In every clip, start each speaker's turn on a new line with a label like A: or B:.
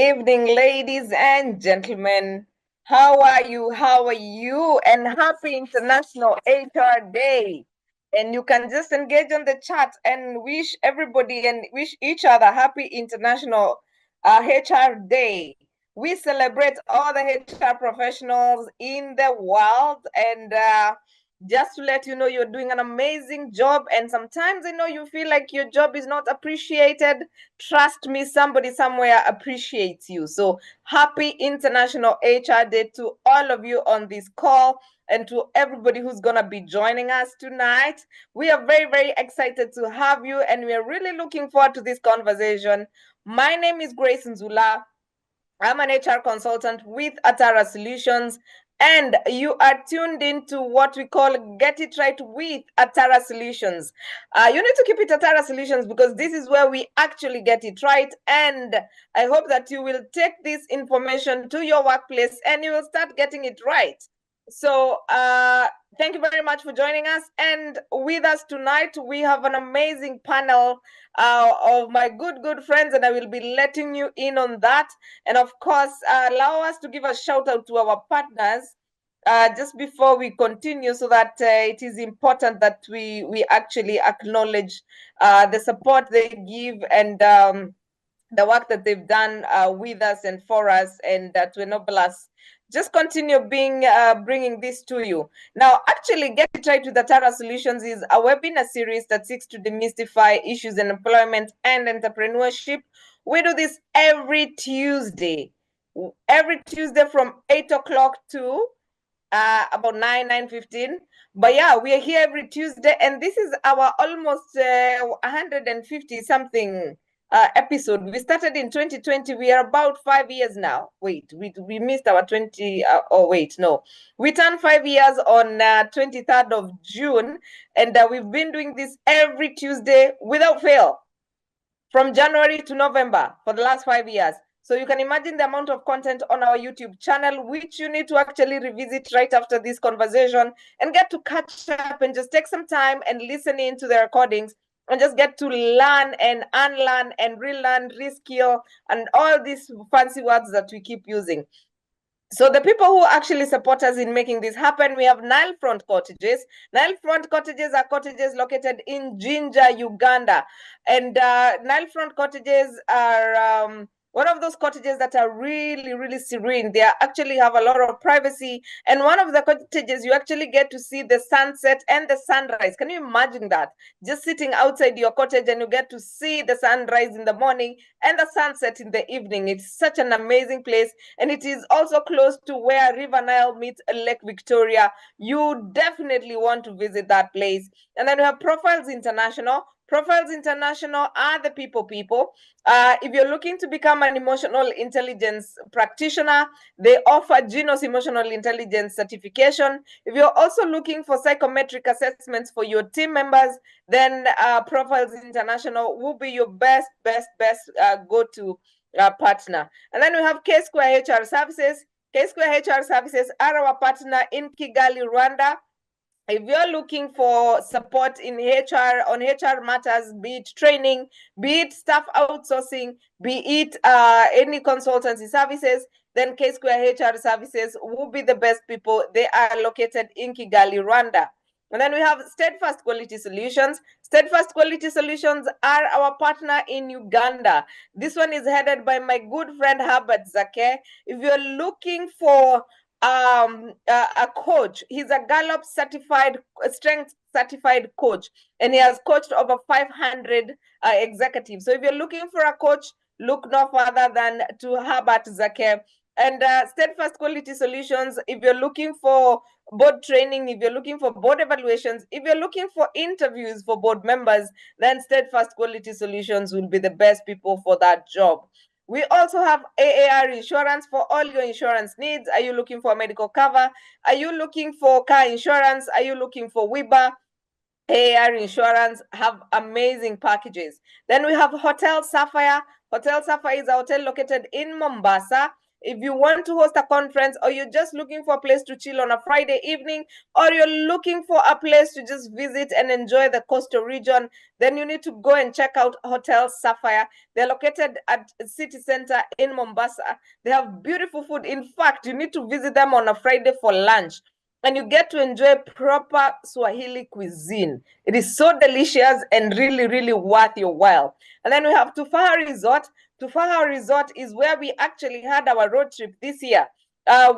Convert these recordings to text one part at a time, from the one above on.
A: evening, ladies and gentlemen. How are you? How are you? And happy International HR Day. And you can just engage on the chat and wish everybody and wish each other happy International HR Day. We celebrate all the HR professionals in the world, and just to let you know, you're doing an amazing job. And sometimes I know you feel like your job is not appreciated. Trust me, somebody somewhere appreciates you. So happy International HR Day to all of you on this call and to everybody who's going to be joining us tonight. We are very, very excited to have you, and we are really looking forward to this conversation. My name is Grace Nzula. I'm an HR consultant with Atara Solutions, and you are tuned into what we call Get It Right with Atara Solutions. You need to keep it Atara Solutions because this is where we actually get it right. And I hope that you will take this information to your workplace and you will start getting it right. So thank you very much for joining us. And with us tonight, we have an amazing panel of my good friends, and I will be letting you in on that. And of course, allow us to give a shout out to our partners just before we continue, so that it is important that we actually acknowledge the support they give and the work that they've done with us and for us, and to enable us just continue bringing this to you. Now, actually, Get It Right with Atara Solutions is a webinar series that seeks to demystify issues in employment and entrepreneurship. We do this every Tuesday from 8 o'clock to about 9:15. But yeah, we are here every Tuesday, and this is our almost 150 something episode. We started in 2020. We are about 5 years now. Wait, we missed our 20. Oh wait, no, we turned 5 years on 23rd of June, and we've been doing this every Tuesday without fail from January to November for the last 5 years. So you can imagine the amount of content on our YouTube channel, which you need to actually revisit right after this conversation and get to catch up and just take some time and listen in to the recordings and just get to learn and unlearn and relearn, reskill, and all these fancy words that we keep using. So the people who actually support us in making this happen, we have Nile Front Cottages. Nile Front Cottages are cottages located in Jinja, Uganda. And Nile Front Cottages are one of those cottages that are really, really serene. They actually have a lot of privacy. And one of the cottages, you actually get to see the sunset and the sunrise. Can you imagine that? Just sitting outside your cottage and you get to see the sunrise in the morning and the sunset in the evening. It's such an amazing place. And it is also close to where River Nile meets Lake Victoria. You definitely want to visit that place. And then we have Profiles International. Profiles International are the people. If you're looking to become an emotional intelligence practitioner, they offer Genos Emotional Intelligence certification. If you're also looking for psychometric assessments for your team members, then Profiles International will be your best go-to partner. And then we have K-Square HR Services. K-Square HR Services are our partner in Kigali, Rwanda. If you're looking for support in HR, on HR matters, be it training, be it staff outsourcing, be it any consultancy services, then K-Square HR Services will be the best people. They are located in Kigali, Rwanda. And then we have Steadfast Quality Solutions. Steadfast Quality Solutions are our partner in Uganda. This one is headed by my good friend Herbert Zake. If you're looking for a coach, he's a Gallup certified strength certified coach, and he has coached over 500 executives. So if you're looking for a coach, look no further than to Herbert Zake. And Steadfast Quality Solutions, if you're looking for board training, if you're looking for board evaluations, if you're looking for interviews for board members, then Steadfast Quality Solutions will be the best people for that job. We also have AAR insurance for all your insurance needs. Are you looking for medical cover? Are you looking for car insurance? Are you looking for WIBA? AAR Insurance have amazing packages. Then we have Hotel Sapphire. Hotel Sapphire is a hotel located in Mombasa. if you want to host a conference, or you're just looking for a place to chill on a Friday evening, or you're looking for a place to just visit and enjoy the coastal region, then you need to go and check out Hotel Sapphire. They're located at City Center in Mombasa. They have beautiful food. In fact, you need to visit them on a Friday for lunch, and you get to enjoy proper Swahili cuisine. It is so delicious and really, really worth your while. And then we have Tufaha Resort. Tufaha Resort is where we actually had our road trip this year.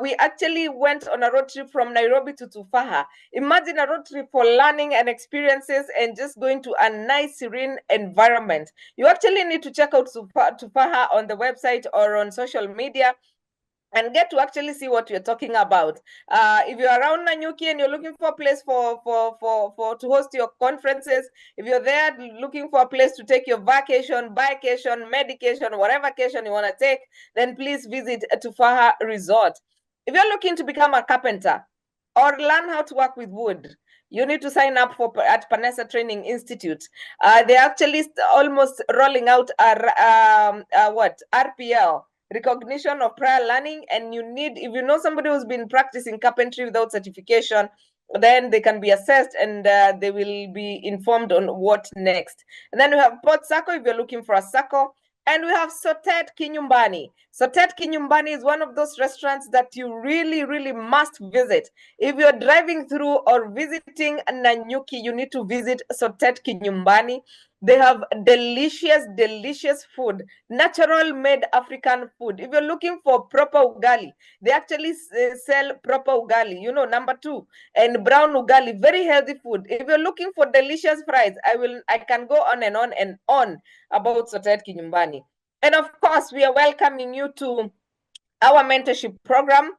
A: We actually went on a road trip from Nairobi to Tufaha. Imagine a road trip for learning and experiences and just going to a nice, serene environment. You actually need to check out Tufaha on the website or on social media and get to actually see what you're talking about. If you're around Nanyuki and you're looking for a place for to host your conferences, if you're there looking for a place to take your vacation, bikecation, medication, whatever vacation you want to take, then please visit Tufaha Resort. If you're looking to become a carpenter or learn how to work with wood, you need to sign up for at Panessa Training Institute. They're actually almost rolling out what RPL, recognition of prior learning, and you need, if you know somebody who's been practicing carpentry without certification, then they can be assessed and they will be informed on what next. And then we have Port Sacco if you're looking for a Sacco. And we have Sotet Kinyumbani. Sotet Kinyumbani is one of those restaurants that you really, really must visit. If you're driving through or visiting Nanyuki, you need to visit Sotet Kinyumbani. They have delicious, delicious food, natural made African food. If you're looking for proper ugali, they actually sell proper ugali, you know, number 2, and brown ugali, very healthy food. If you're looking for delicious fries, I can go on and on about Sotet Kinyumbani. And of course, we are welcoming you to our mentorship program.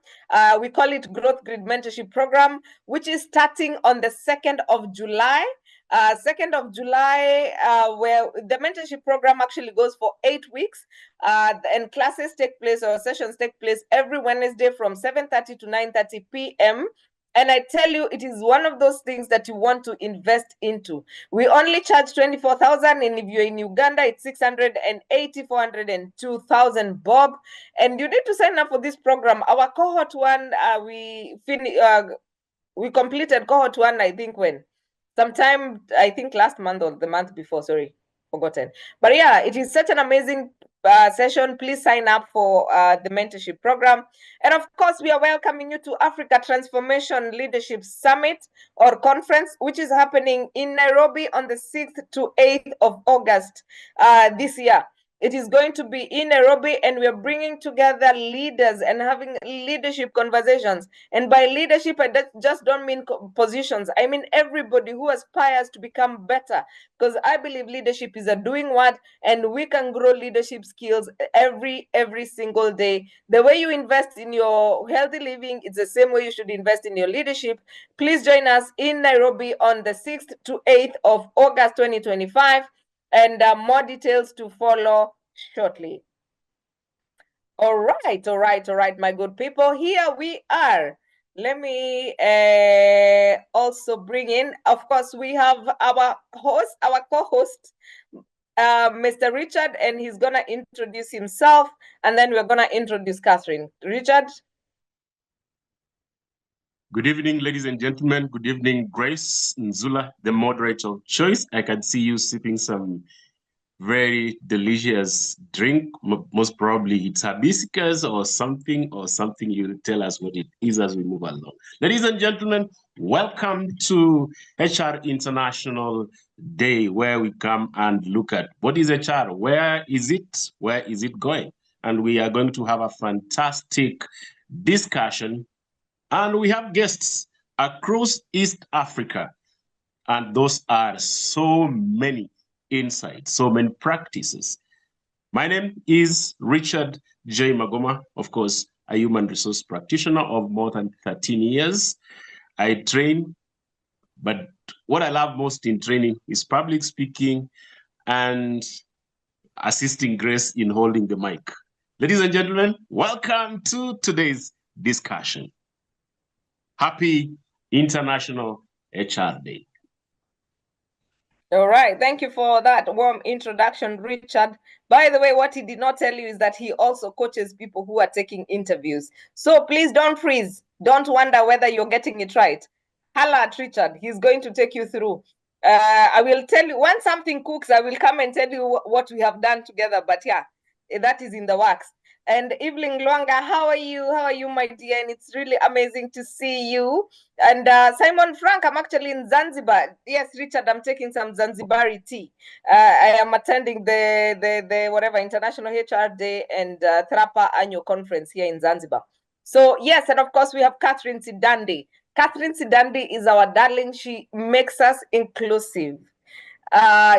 A: We call it Growth Grid Mentorship Program, which is starting on the 2nd of July. 2nd of July, where the mentorship program actually goes for 8 weeks, and classes take place, or sessions take place every Wednesday from 7:30 to 9:30 p.m. And I tell you, it is one of those things that you want to invest into. We only charge 24,000, and if you're in Uganda, it's 680, 402,000 bob. And you need to sign up for this program. Our cohort 1, we completed cohort 1, I think when? Sometime, I think last month or the month before, sorry, forgotten. But yeah, it is such an amazing session. Please sign up for the mentorship program. And of course, we are welcoming you to Africa Transformation Leadership Summit or Conference, which is happening in Nairobi on the 6th to 8th of August this year. It is going to be in Nairobi, and we are bringing together leaders and having leadership conversations. And by leadership, I just don't mean positions. I mean everybody who aspires to become better, because I believe leadership is a doing what, and we can grow leadership skills every single day. The way you invest in your healthy living, it's the same way you should invest in your leadership. Please join us in Nairobi on the 6th to 8th of August 2025. And more details to follow shortly. All right, my good people. Here we are. Let me also bring in, of course, we have our host, our co-host, Mr. Richard, and he's going to introduce himself, and then we're going to introduce Catherine. Richard?
B: Good evening, ladies and gentlemen. Good evening, Grace Nzula, the moderator of choice. I can see you sipping some very delicious drink. Most probably it's hibiscus or something You'll tell us what it is as we move along. Ladies and gentlemen, welcome to HR International Day, where we come and look at what is HR, where is it going? And we are going to have a fantastic discussion. And we have guests across East Africa. And those are so many insights, so many practices. My name is Richard J. Magoma, of course, a human resource practitioner of more than 13 years. I train, but what I love most in training is public speaking and assisting Grace in holding the mic. Ladies and gentlemen, welcome to today's discussion. Happy International HR Day.
A: All right. Thank you for that warm introduction, Richard. By the way, what he did not tell you is that he also coaches people who are taking interviews. So please don't freeze. Don't wonder whether you're getting it right. Holla at Richard. He's going to take you through. I will tell you when something cooks, I will come and tell you what we have done together. But yeah, that is in the works. And Evelyn Luanga, how are you? How are you, my dear? And it's really amazing to see you. And Simon Frank, I'm actually in Zanzibar. Yes, Richard, I'm taking some Zanzibari tea. I am attending the whatever International HR Day and Thrapa Annual Conference here in Zanzibar. So yes, and of course we have Catherine Sidandi. Catherine Sidandi is our darling. She makes us inclusive.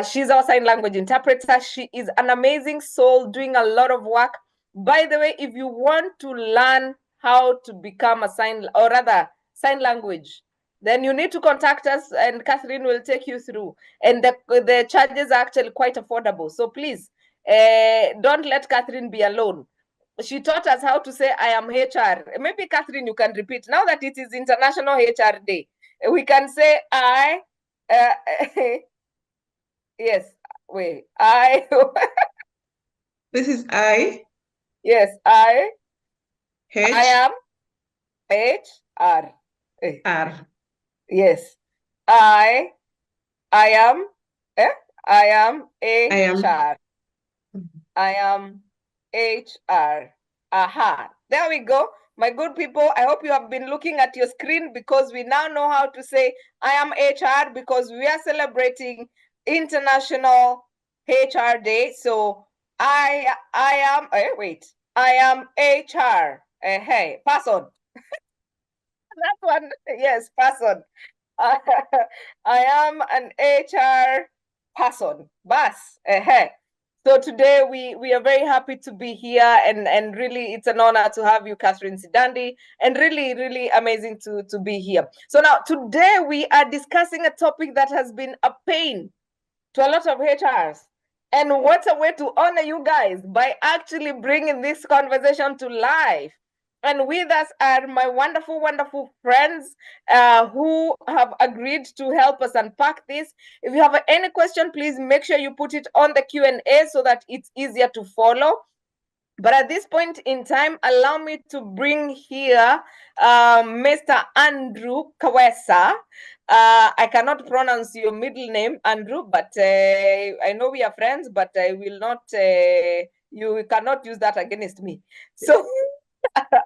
A: She's our sign language interpreter. She is an amazing soul doing a lot of work. By the way, if you want to learn how to become a sign, or rather sign language, then you need to contact us and Catherine will take you through. And the charges are actually quite affordable. So please, don't let Catherine be alone. She taught us how to say, I am HR. Maybe Catherine, you can repeat. Now that it is International HR Day, we can say, uh, yes, wait,
C: This is I.
A: yes, I
C: H.
A: am HR.
C: R.
A: Yes, I am I am HR. I am HR. Aha, there we go. My good people, I hope you have been looking at your screen because we now know how to say I am HR because we are celebrating International HR Day. So I am wait, I am HR. Hey, pass on. That one, yes, pass on. I am an HR person. Bas. So today we are very happy to be here and really it's an honor to have you, Catherine Sidandi, and really amazing to be here. So now today we are discussing a topic that has been a pain to a lot of HRs. And what a way to honor you guys by actually bringing this conversation to life. And with us are my wonderful friends who have agreed to help us unpack this. If you have any question, please make sure you put it on the Q&A so that it's easier to follow. But at this point in time, allow me to bring here Mr. Andrew Kawesa. I cannot pronounce your middle name, Andrew, but I know we are friends, but I will not, you cannot use that against me. So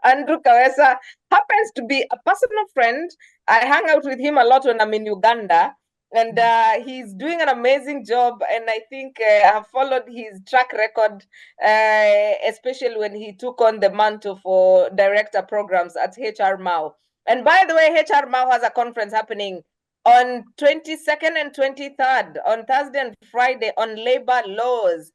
A: Andrew Kawesa happens to be a personal friend. I hang out with him a lot when I'm in Uganda. And he's doing an amazing job. And I think I've followed his track record, especially when he took on the mantle for director programs at HR Mao. And by the way, HR Mao has a conference happening on 22nd and 23rd, on Thursday and Friday, on labor laws.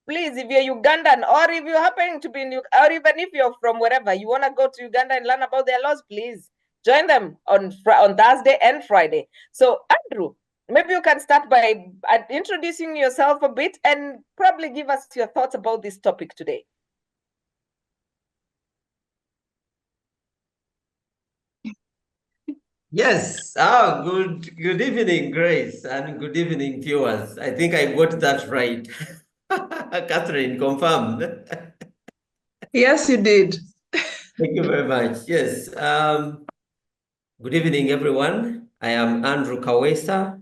A: Please, if you're Ugandan or if you happen to be in, or even if you're from wherever, you want to go to Uganda and learn about their laws, please join them on Thursday and Friday. So, Andrew, maybe you can start by introducing yourself a bit and probably give us your thoughts about this topic today.
D: Yes. Good evening, Grace, and good evening, viewers. I think I got that right. Catherine, confirmed.
C: Yes, you did.
D: Thank you very much. Yes. Good evening, everyone. I am Andrew Kawesa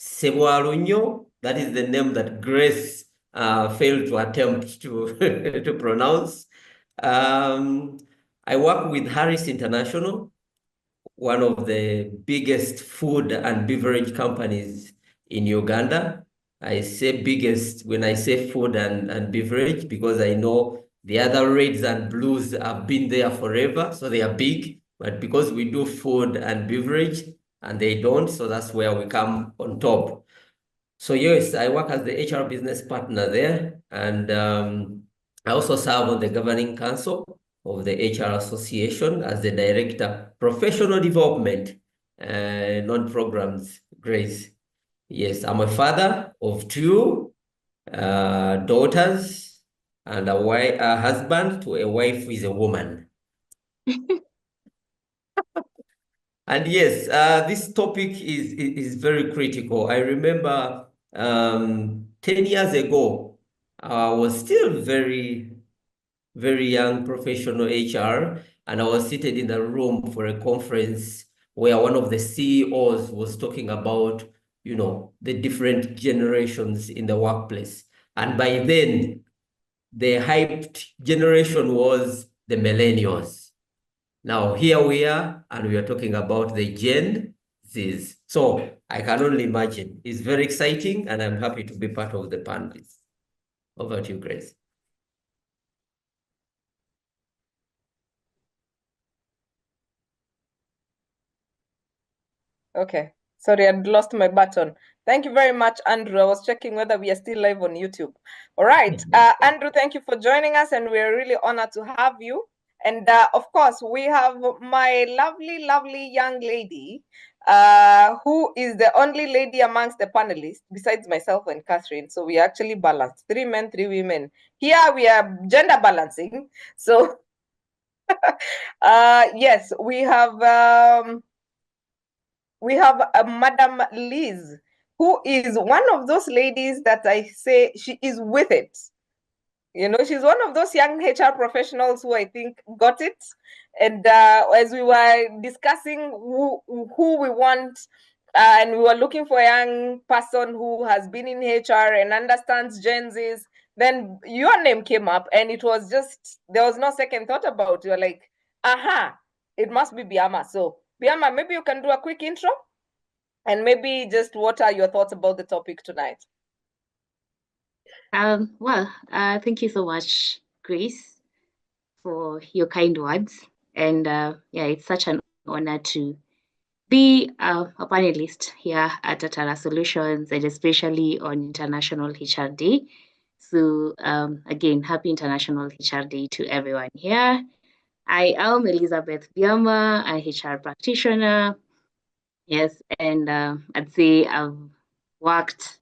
D: Sebwarunyo. That is the name that Grace failed to attempt to, to pronounce. I work with Harris International, one of the biggest food and beverage companies in Uganda. I say biggest when I say food and beverage because I know the other reds and blues have been there forever, so they are big. But because we do food and beverage and they don't, so that's where we come on top. So yes, I work as the HR business partner there, and I also serve on the governing council of the HR Association as the director, professional development, non-programs, Grace. Yes, I'm a father of two daughters and a husband to a wife who is a woman. And yes, this topic is very critical. I remember 10 years ago, I was still very, very young professional HR, and I was seated in a room for a conference where one of the CEOs was talking about, the different generations in the workplace. And by then, the hyped generation was the millennials. Now here we are, and we are talking about the Gen Zs. So I can only imagine. It's very exciting, and I'm happy to be part of the panelists. Over to you, Grace.
A: Okay. Sorry, I'd lost my button. Thank you very much, Andrew. I was checking whether we are still live on YouTube. All right. Andrew, thank you for joining us, and we're really honored to have you. And of course, we have my lovely, lovely young lady, who is the only lady amongst the panelists, besides myself and Catherine. So we actually balanced 3 men, 3 women. Here we are gender balancing. So yes, we have Madam Liz, who is one of those ladies that I say she is with it. She's one of those young HR professionals who I think got it. And as we were discussing who we want, and we were looking for a young person who has been in HR and understands Gen Zs, then your name came up, and it was just, there was no second thought about it. You're like, aha, it must be Biama. So Biama, maybe you can do a quick intro, and maybe just what are your thoughts about the topic tonight?
E: Thank you so much, Grace, for your kind words. And it's such an honor to be a panelist here at Atara Solutions, and especially on International HR Day. So again, happy International HR Day to everyone here. I am Elizabeth Biama, a HR practitioner. Yes, and I'd say I've worked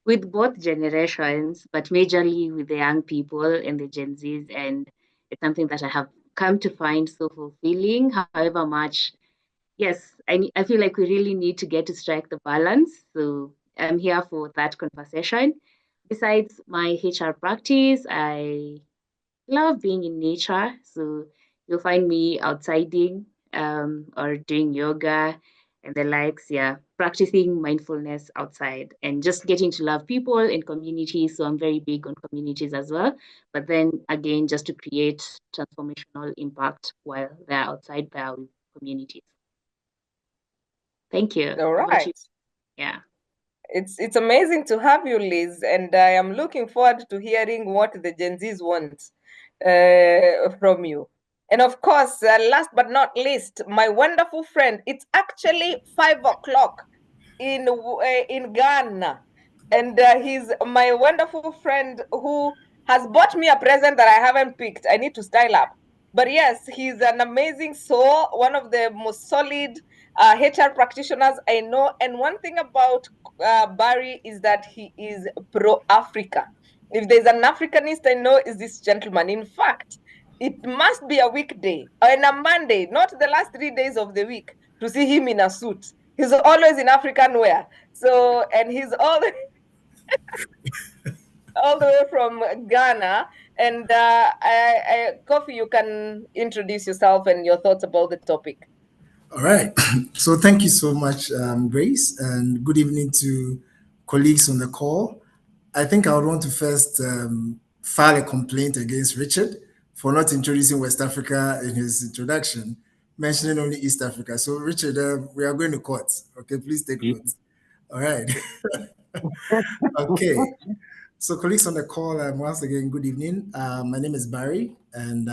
E: with both generations, but majorly with the young people and the Gen Zs. And it's something that I have come to find so fulfilling. However much, yes, I feel like we really need to get to strike the balance. So I'm here for that conversation. Besides my HR practice, I love being in nature. So you'll find me outsiding or doing yoga and the likes. Yeah, practicing mindfulness outside and just getting to love people and communities. So I'm very big on communities as well. But then again, just to create transformational impact while they're outside there with communities. Thank you.
A: All right.
E: Yeah.
A: It's amazing to have you, Liz, and I am looking forward to hearing what the Gen Zs want from you. And of course, last but not least, my wonderful friend. It's actually 5 o'clock in Ghana, and he's my wonderful friend who has bought me a present that I haven't picked. I need to style up. But yes, he's an amazing soul, one of the most solid HR practitioners I know. And one thing about Barry is that he is pro-Africa. If there's an Africanist I know, is this gentleman. In fact, it must be a weekday and a Monday, not the last 3 days of the week, to see him in a suit. He's always in African wear. So, and he's all the way from Ghana. And Kofi, you can introduce yourself and your thoughts about the topic.
F: All right. So thank you so much, Grace, and good evening to colleagues on the call. I think I would want to first file a complaint against Richard for not introducing West Africa in his introduction, mentioning only East Africa. So Richard, we are going to court. Okay, please take notes. All right. Okay. So colleagues on the call, once again, good evening. My name is Barry, and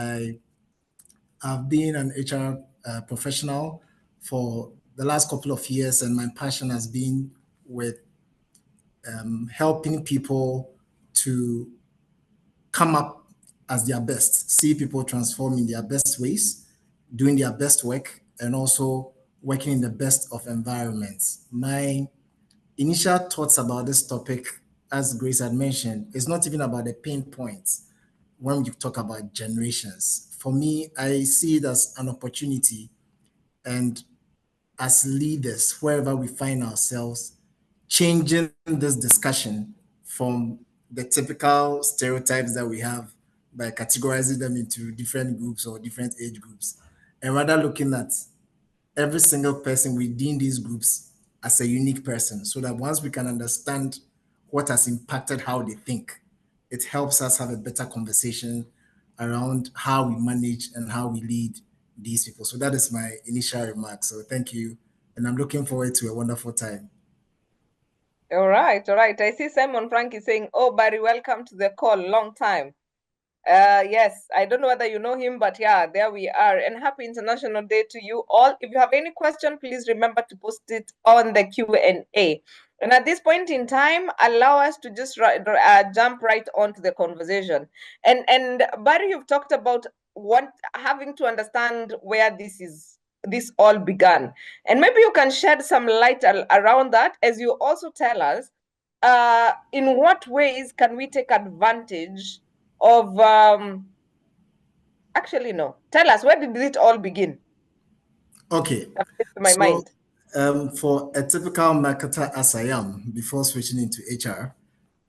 F: I've been an HR professional for the last couple of years, and my passion has been with helping people to come up as their best, see people transform in their best ways, doing their best work, and also working in the best of environments. My initial thoughts about this topic, as Grace had mentioned, is not even about the pain points when you talk about generations. For me, I see it as an opportunity, and as leaders, wherever we find ourselves, changing this discussion from the typical stereotypes that we have by categorizing them into different groups or different age groups, and rather looking at every single person within these groups as a unique person, so that once we can understand what has impacted how they think, it helps us have a better conversation around how we manage and how we lead these people. So that is my initial remark. So thank you. And I'm looking forward to a wonderful time.
A: All right, all right. I see Simon Frankie saying, "Oh, Barry, welcome to the call. Long time." Yes, I don't know whether you know him, but yeah, there we are. And happy International Day to you all. If you have any question, please remember to post it on the Q&A. And at this point in time, allow us to just jump right onto the conversation. And Barry, you've talked about having to understand where this all began. And maybe you can shed some light around that as you also tell us in what ways can we take advantage of actually no, tell us, where did it all begin?
F: Okay,
A: My mind.
F: for a typical marketer as I am, before switching into HR,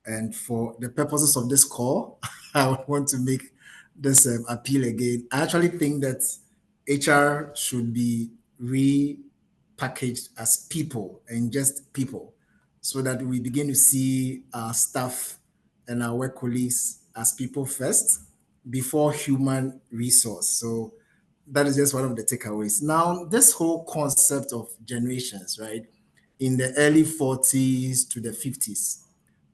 F: and for the purposes of this call, I would want to make this appeal again. I actually think that HR should be repackaged as people and just people, so that we begin to see our staff and our work colleagues as people first before human resource. So that is just one of the takeaways. Now, this whole concept of generations, right, in the early 40s to the 50s,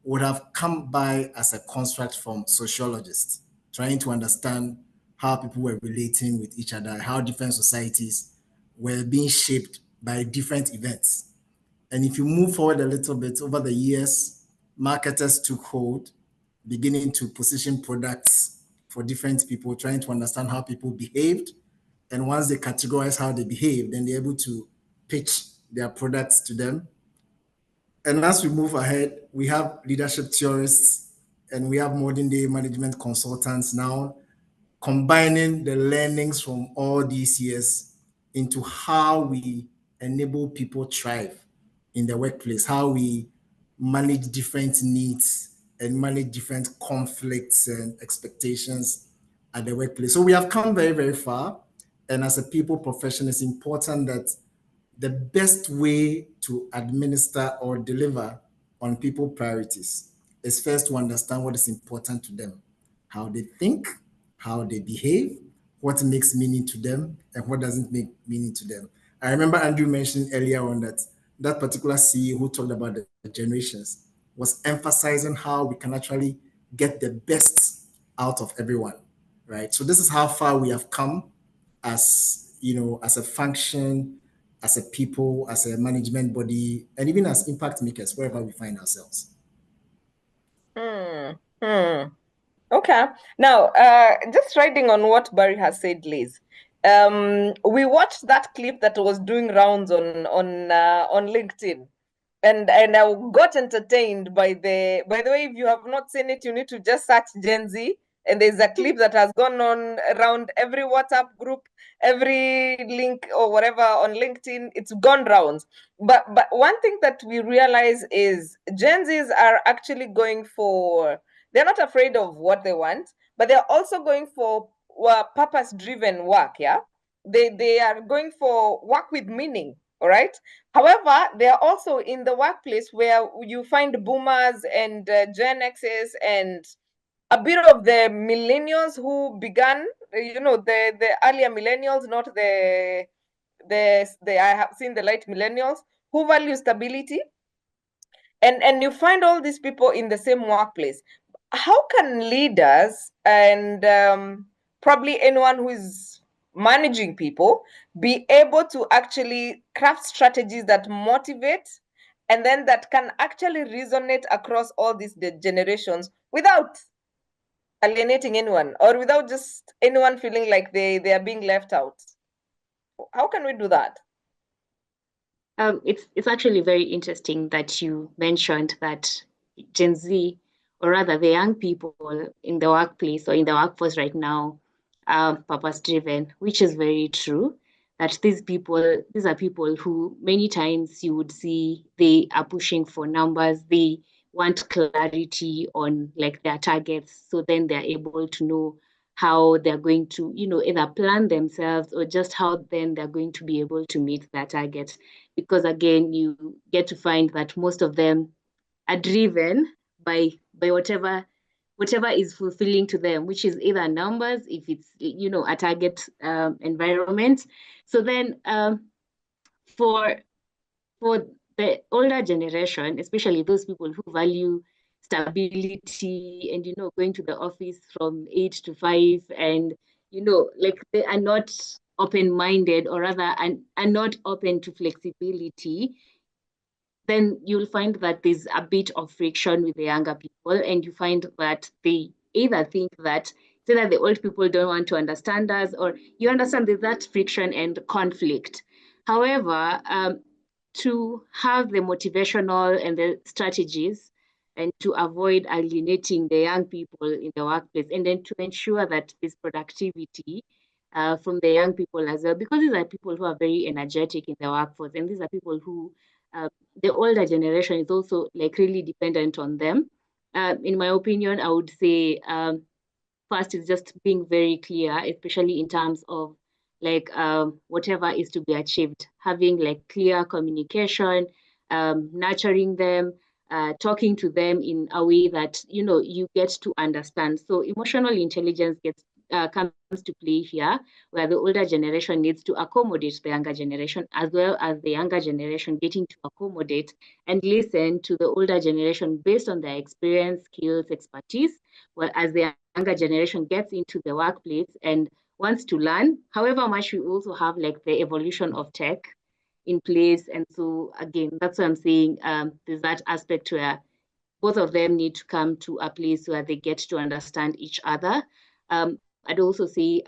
F: would have come by as a construct from sociologists trying to understand how people were relating with each other, how different societies were being shaped by different events. And if you move forward a little bit over the years, marketers took hold, beginning to position products for different people, trying to understand how people behaved. And once they categorize how they behave, then they're able to pitch their products to them. And as we move ahead, we have leadership theorists and we have modern day management consultants now combining the learnings from all these years into how we enable people thrive in the workplace, how we manage different needs and manage different conflicts and expectations at the workplace. So we have come very, very far. And as a people profession, it's important that the best way to administer or deliver on people priorities is first to understand what is important to them, how they think, how they behave, what makes meaning to them, and what doesn't make meaning to them. I remember Andrew mentioned earlier on that that particular CEO who talked about the generations was emphasizing how we can actually get the best out of everyone, right? So this is how far we have come as, you know, as a function, as a people, as a management body, and even as impact makers wherever we find ourselves.
A: Okay. Now, just riding on what Barry has said, Liz. We watched that clip that was doing rounds on LinkedIn, and I got entertained by the way, if you have not seen it, you need to just search Gen Z, and there's a clip that has gone on around every WhatsApp group, every link or whatever on LinkedIn. It's gone rounds. But one thing that we realize is Gen Zs are actually going for, they're not afraid of what they want, but they're also going for purpose-driven work. Yeah, they are going for work with meaning. All right. However, they are also in the workplace where you find boomers and Gen Xs and a bit of the millennials who began, the earlier millennials, not the I have seen the late millennials who value stability, and you find all these people in the same workplace. How can leaders and probably anyone who is managing people be able to actually craft strategies that motivate and then that can actually resonate across all these generations without alienating anyone or without just anyone feeling like they are being left out? How can we do that?
E: It's actually very interesting that you mentioned that Gen Z, or rather the young people in the workplace or in the workforce right now, are purpose driven, which is very true. that these are people who many times you would see they are pushing for numbers. They want clarity on like their targets, so then they're able to know how they're going to, either plan themselves or just how then they're going to be able to meet their target. Because again, you get to find that most of them are driven by whatever is fulfilling to them, which is either numbers, if it's a target environment. So then for the older generation, especially those people who value stability and going to the office from 8 to 5, and like they are not open-minded, or rather are not open to flexibility, then you'll find that there's a bit of friction with the younger people, and you find that they either think that it's either the old people don't want to understand us, or you understand there's that friction and conflict. However, to have the motivational and the strategies and to avoid alienating the young people in the workplace, and then to ensure that there's productivity from the young people as well, because these are people who are very energetic in the workforce, and these are people who the older generation is also like really dependent on them. In my opinion, I would say first is just being very clear, especially in terms of like whatever is to be achieved, having like clear communication, nurturing them, talking to them in a way that you get to understand. So emotional intelligence comes to play here, where the older generation needs to accommodate the younger generation, as well as the younger generation getting to accommodate and listen to the older generation based on their experience, skills, expertise, well, as the younger generation gets into the workplace and wants to learn. However much we also have like the evolution of tech in place. And so again, that's what I'm saying. There's that aspect where both of them need to come to a place where they get to understand each other. I'd also say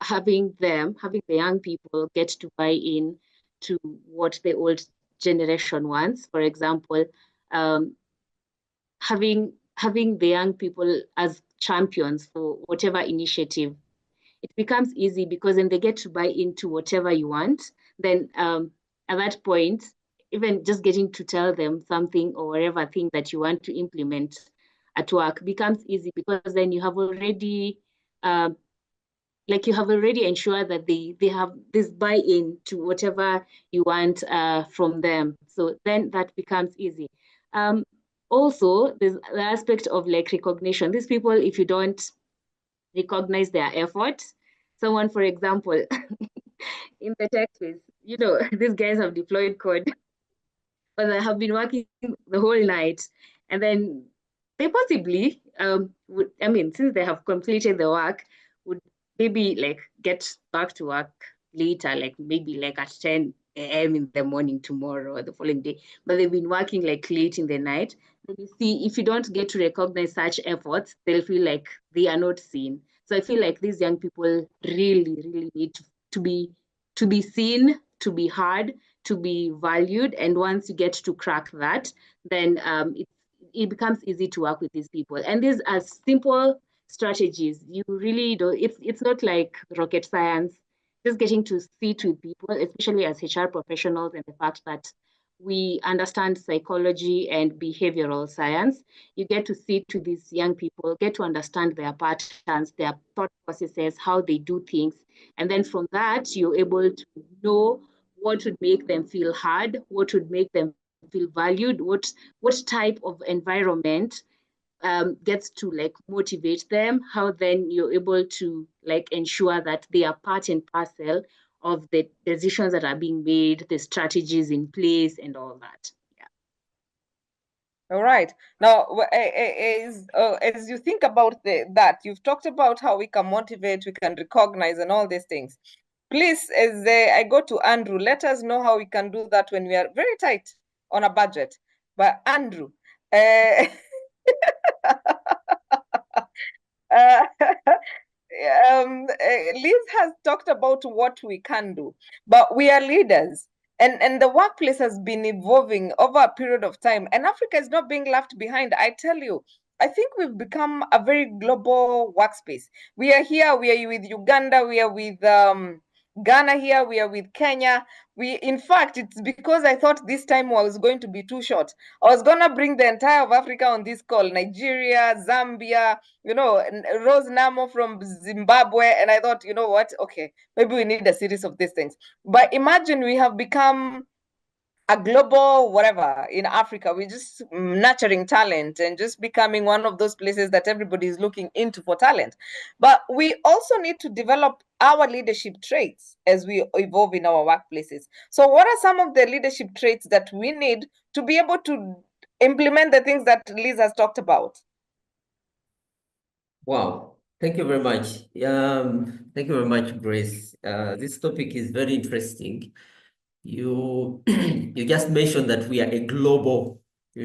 E: having the young people get to buy in to what the old generation wants. For example, having the young people as champions for whatever initiative, it becomes easy, because then they get to buy into whatever you want. Then at that point, even just getting to tell them something or whatever thing that you want to implement at work becomes easy, because then you have already ensured that they have this buy-in to whatever you want from them. So then that becomes easy. Also, there's the aspect of like recognition. These people, if you don't recognize their effort, someone, for example, in the tech space, these guys have deployed code, but they have been working the whole night, and then they possibly since they have completed the work, would maybe like get back to work later, like maybe like at 10 a.m. in the morning tomorrow or the following day, but they've been working like late in the night. And you see, if you don't get to recognize such efforts, they'll feel like they are not seen. So I feel like these young people really, really need to be seen, to be heard, to be valued. And once you get to crack that, then it becomes easy to work with these people. And these are simple strategies. You really don't, it's not like rocket science. Just getting to sit with people, especially as HR professionals, and the fact that we understand psychology and behavioral science. You get to sit with these young people, get to understand their patterns, their thought processes, how they do things. And then from that, you're able to know what would make them feel heard, what would make them feel valued, what type of environment gets to like motivate them, how then you're able to like ensure that they are part and parcel of the decisions that are being made, the strategies in place, and all that.
A: All right. Now, as you think about that, you've talked about how we can motivate, we can recognize, and all these things. Please, as I go to Andrew, let us know how we can do that when we are very tight on a budget. But Andrew, Liz has talked about what we can do, but we are leaders. And the workplace has been evolving over a period of time, and Africa is not being left behind. I tell you, I think we've become a very global workspace. We are here, we are with Uganda, we are with Ghana here, we are with Kenya. In fact, it's because I thought this time was going to be too short. I was gonna bring the entire of Africa on this call: Nigeria, Zambia, Rose Namo from Zimbabwe, and I thought, you know what? Okay, maybe we need a series of these things. But imagine we have become a global whatever in Africa. We're just nurturing talent and just becoming one of those places that everybody is looking into for talent. But we also need to develop our leadership traits as we evolve in our workplaces. So, what are some of the leadership traits that we need to be able to implement the things that Liz has talked about?
D: Wow, thank you very much. Thank you very much, Grace. This topic is very interesting. You you just mentioned that we are a global, a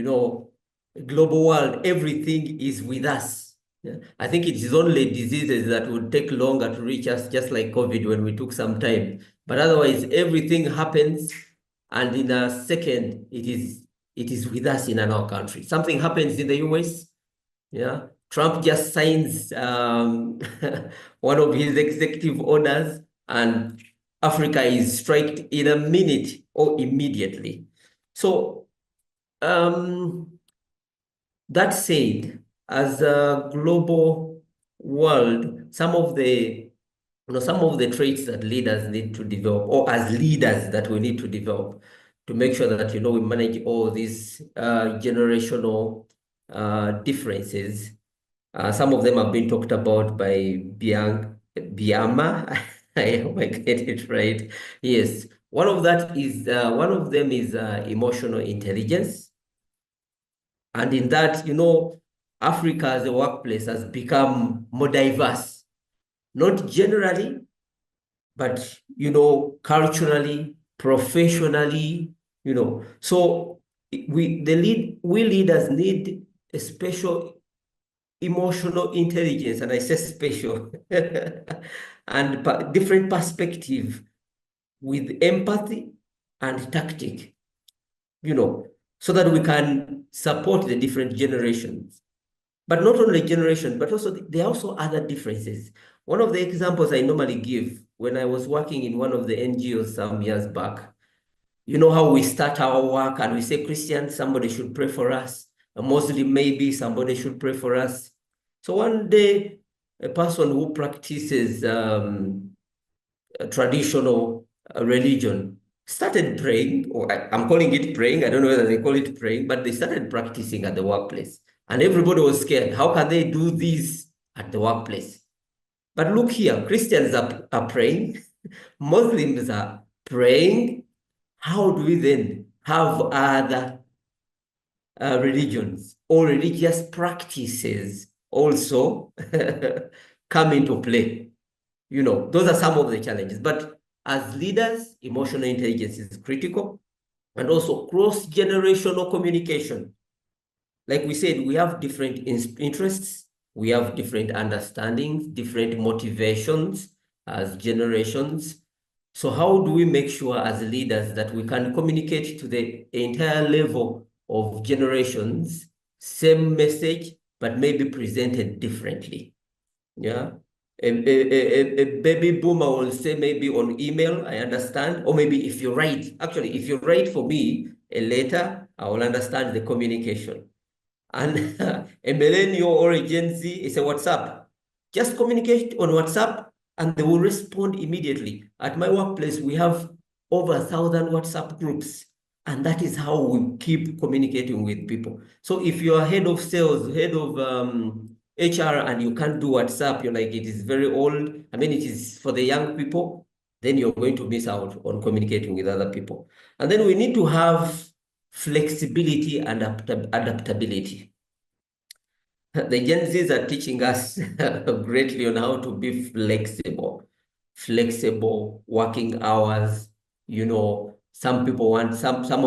D: global world. Everything is with us. Yeah. I think it is only diseases that would take longer to reach us, just like COVID when we took some time. But otherwise, everything happens, and in a second, it is with us in our country. Something happens in the US. Yeah, Trump just signs one of his executive orders, and Africa is striked in a minute or immediately. So that said, as a global world, some of the traits that leaders need to develop, or as leaders that we need to develop to make sure that we manage all these generational differences. Some of them have been talked about by Biama. I hope I get it right. Yes, one of them is emotional intelligence, and in that, Africa as a workplace has become more diverse, not generally, but culturally, professionally. So we leaders need a special emotional intelligence, and I say special, and different perspective with empathy and tactic, so that we can support the different generations. But not only generation, but also there are also other differences. One of the examples I normally give when I was working in one of the NGOs some years back, you know how we start our work and we say, Christian, somebody should pray for us. A Muslim, maybe somebody should pray for us. So one day, a person who practices a traditional religion started praying, or I'm calling it praying. I don't know whether they call it praying, but they started practicing at the workplace. And everybody was scared. How can they do this at the workplace? But look here, Christians are praying, Muslims are praying. How do we then have other religions or religious practices also come into play? Those are some of the challenges. But as leaders, emotional intelligence is critical, and also cross-generational communication. Like we said, we have different interests, we have different understandings, different motivations as generations. So how do we make sure as leaders that we can communicate to the entire level of generations, same message, but maybe presented differently? Yeah. A baby boomer will say maybe on email, I understand, or maybe if you write for me a letter, I will understand the communication. And a millennial or a Gen Z is a WhatsApp. Just communicate on WhatsApp and they will respond immediately. At my workplace, we have over 1,000 WhatsApp groups, and that is how we keep communicating with people. So if you are head of sales, head of HR, and you can't do WhatsApp, you're like, it is very old. I mean, it is for the young people, then you're going to miss out on communicating with other people. And then we need to have flexibility and adaptability. The Gen Zs are teaching us greatly on how to be flexible working hours. Some of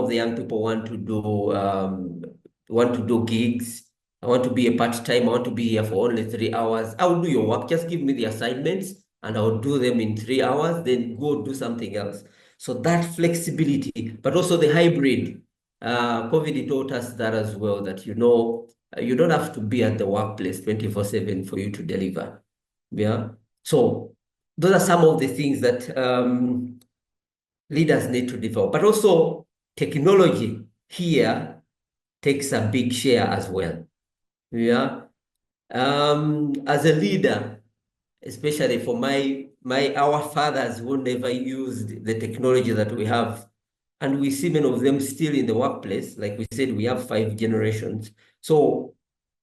D: the young people want to do gigs. I want to be a part-time. I want to be here for only 3 hours. I will do your work. Just give me the assignments and I'll do them in 3 hours, then go do something else. So that flexibility, but also the hybrid. COVID taught us that as well, that you don't have to be at the workplace 24/7 for you to deliver. Yeah. So those are some of the things that leaders need to develop. But also technology here takes a big share as well. Yeah. As a leader, especially for our fathers who never used the technology that we have, and we see many of them still in the workplace. Like we said, we have 5 generations. So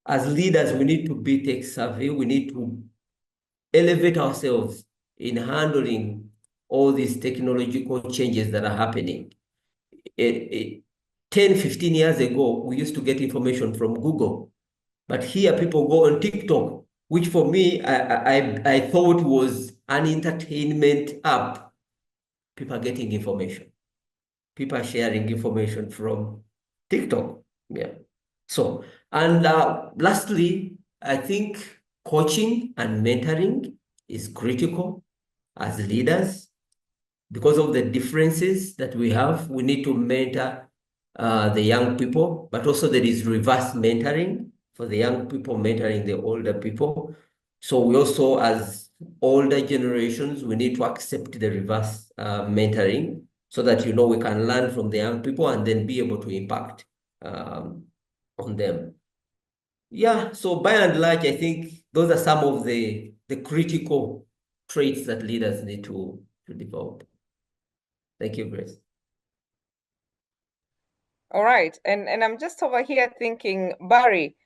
D: as leaders, we need to be tech savvy. We need to elevate ourselves in handling all these technological changes that are happening. 10, 15 years ago, we used to get information from Google, but here people go on TikTok, which for me, I thought was an entertainment app. People are getting information. People are sharing information from TikTok. Yeah. So, and lastly, I think coaching and mentoring is critical as leaders. Because of the differences that we have, we need to mentor the young people, but also there is reverse mentoring for the young people mentoring the older people. So we also, as older generations, we need to accept the reverse mentoring so that, you know, we can learn from the young people and then be able to impact on them. Yeah, so by and large, I think those are some of the critical traits that leaders need to develop. Thank you, Grace.
A: All right, and I'm just over here thinking, Barry,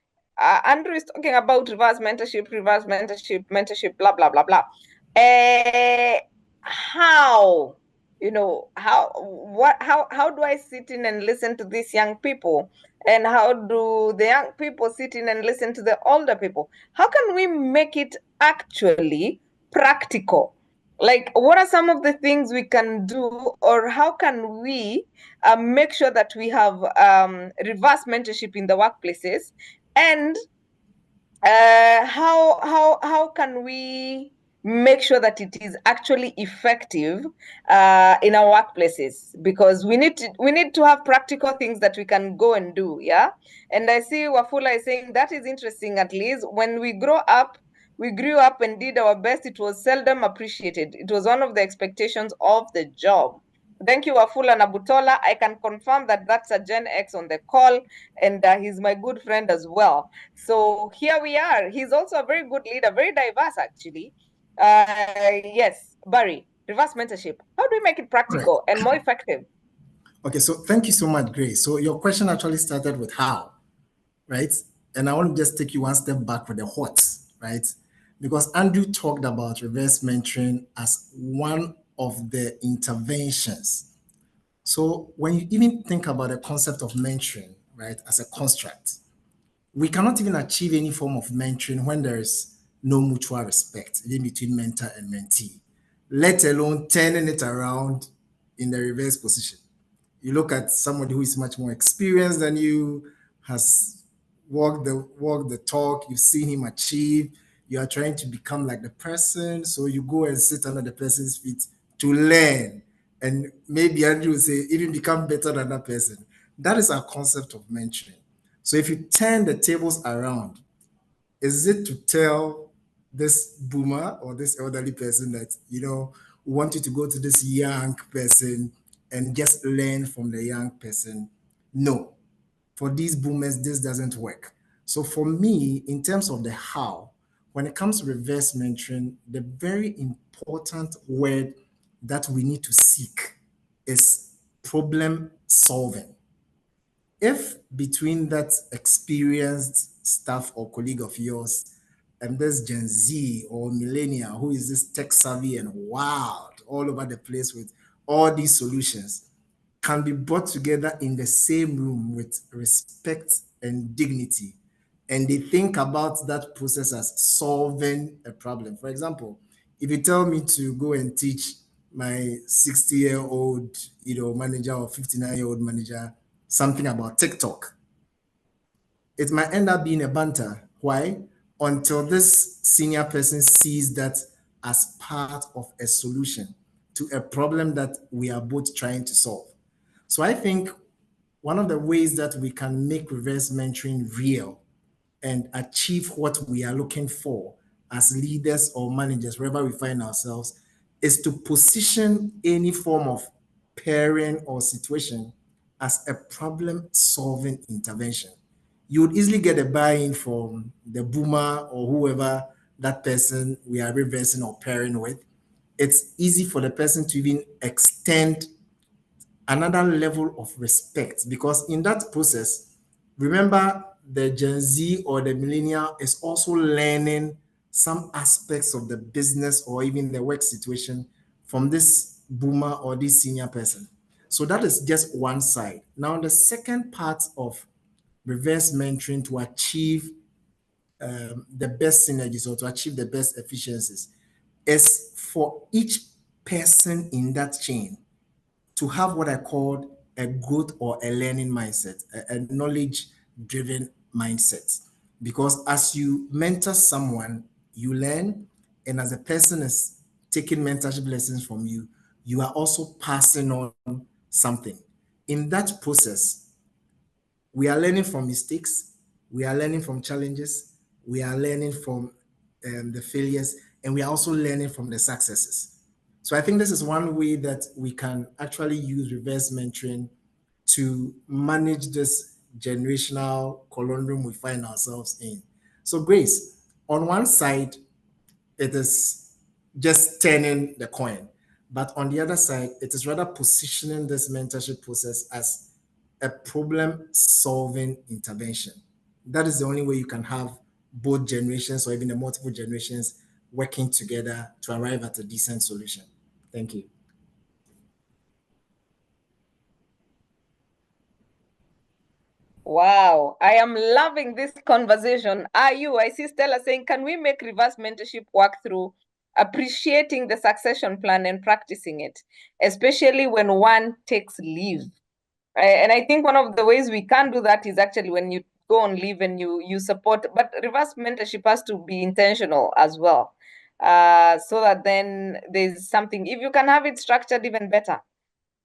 A: Andrew is talking about reverse mentorship, mentorship, blah blah blah blah. How, you know, how do I sit in and listen to these young people, and how do the young people sit in and listen to the older people? How can we make it actually practical? Like, what are some of the things we can do, or how can we make sure that we have reverse mentorship in the workplaces, and how can we make sure that it is actually effective in our workplaces? Because we need to have practical things that we can go and do. Yeah. And I see Wafula is saying that is interesting. At least when we grew up and did our best, it was seldom appreciated. It was one of the expectations of the job. Thank you, Wafula Nabutola. I can confirm that that's a Gen X on the call, and he's my good friend as well. So here we are. He's also a very good leader, very diverse, actually. Yes, Barry, reverse mentorship. How do we make it practical and more effective?
F: Okay, so thank you so much, Grace. So your question actually started with how, right? And I want to just take you one step back for the what, right? Because Andrew talked about reverse mentoring as one of the interventions. So when you even think about the concept of mentoring, right, as a construct, we cannot even achieve any form of mentoring when there is no mutual respect even between mentor and mentee, let alone turning it around in the reverse position. You look at somebody who is much more experienced than you, has walked the talk, you've seen him achieve, you are trying to become like the person, so you go and sit under the person's feet to learn, and maybe Andrew would say even become better than that person. That is our concept of mentoring. So if you turn the tables around, is it to tell this boomer or this elderly person that, you know, we want you to go to this young person and just learn from the young person? No. For these boomers, this doesn't work. So for me, in terms of the how, when it comes to reverse mentoring, the very important word that we need to seek is problem solving. If between that experienced staff or colleague of yours and this Gen Z or millennial who is this tech savvy and wild all over the place with all these solutions, can be brought together in the same room with respect and dignity, and they think about that process as solving a problem. For example, if you tell me to go and teach my 60-year-old, manager or 59-year-old manager something about TikTok, it might end up being a banter. Why? Until this senior person sees that as part of a solution to a problem that we are both trying to solve. So I think one of the ways that we can make reverse mentoring real and achieve what we are looking for as leaders or managers, wherever we find ourselves, is to position any form of pairing or situation as a problem-solving intervention. You would easily get a buy-in from the boomer or whoever that person we are reversing or pairing with. It's easy for the person to even extend another level of respect, because in that process, remember, the Gen Z or the millennial is also learning some aspects of the business or even the work situation from this boomer or this senior person. So that is just one side. Now, the second part of reverse mentoring to achieve the best synergies or to achieve the best efficiencies is for each person in that chain to have what I call a growth or a learning mindset, a knowledge driven mindset. Because as you mentor someone, you learn, and as a person is taking mentorship lessons from you, you are also passing on something. In that process, we are learning from mistakes, we are learning from challenges, we are learning from the failures, and we are also learning from the successes. So I think this is one way that we can actually use reverse mentoring to manage this generational conundrum we find ourselves in. So Grace, on one side, it is just turning the coin. But on the other side, it is rather positioning this mentorship process as a problem solving intervention. That is the only way you can have both generations or even the multiple generations working together to arrive at a decent solution. Thank you.
A: Wow, I am loving this conversation. Are you? I see Stella saying, can we make reverse mentorship work through appreciating the succession plan and practicing it, especially when one takes leave? And I think one of the ways we can do that is actually when you go on leave and you support, but reverse mentorship has to be intentional as well. So that then there's something, if you can have it structured, even better,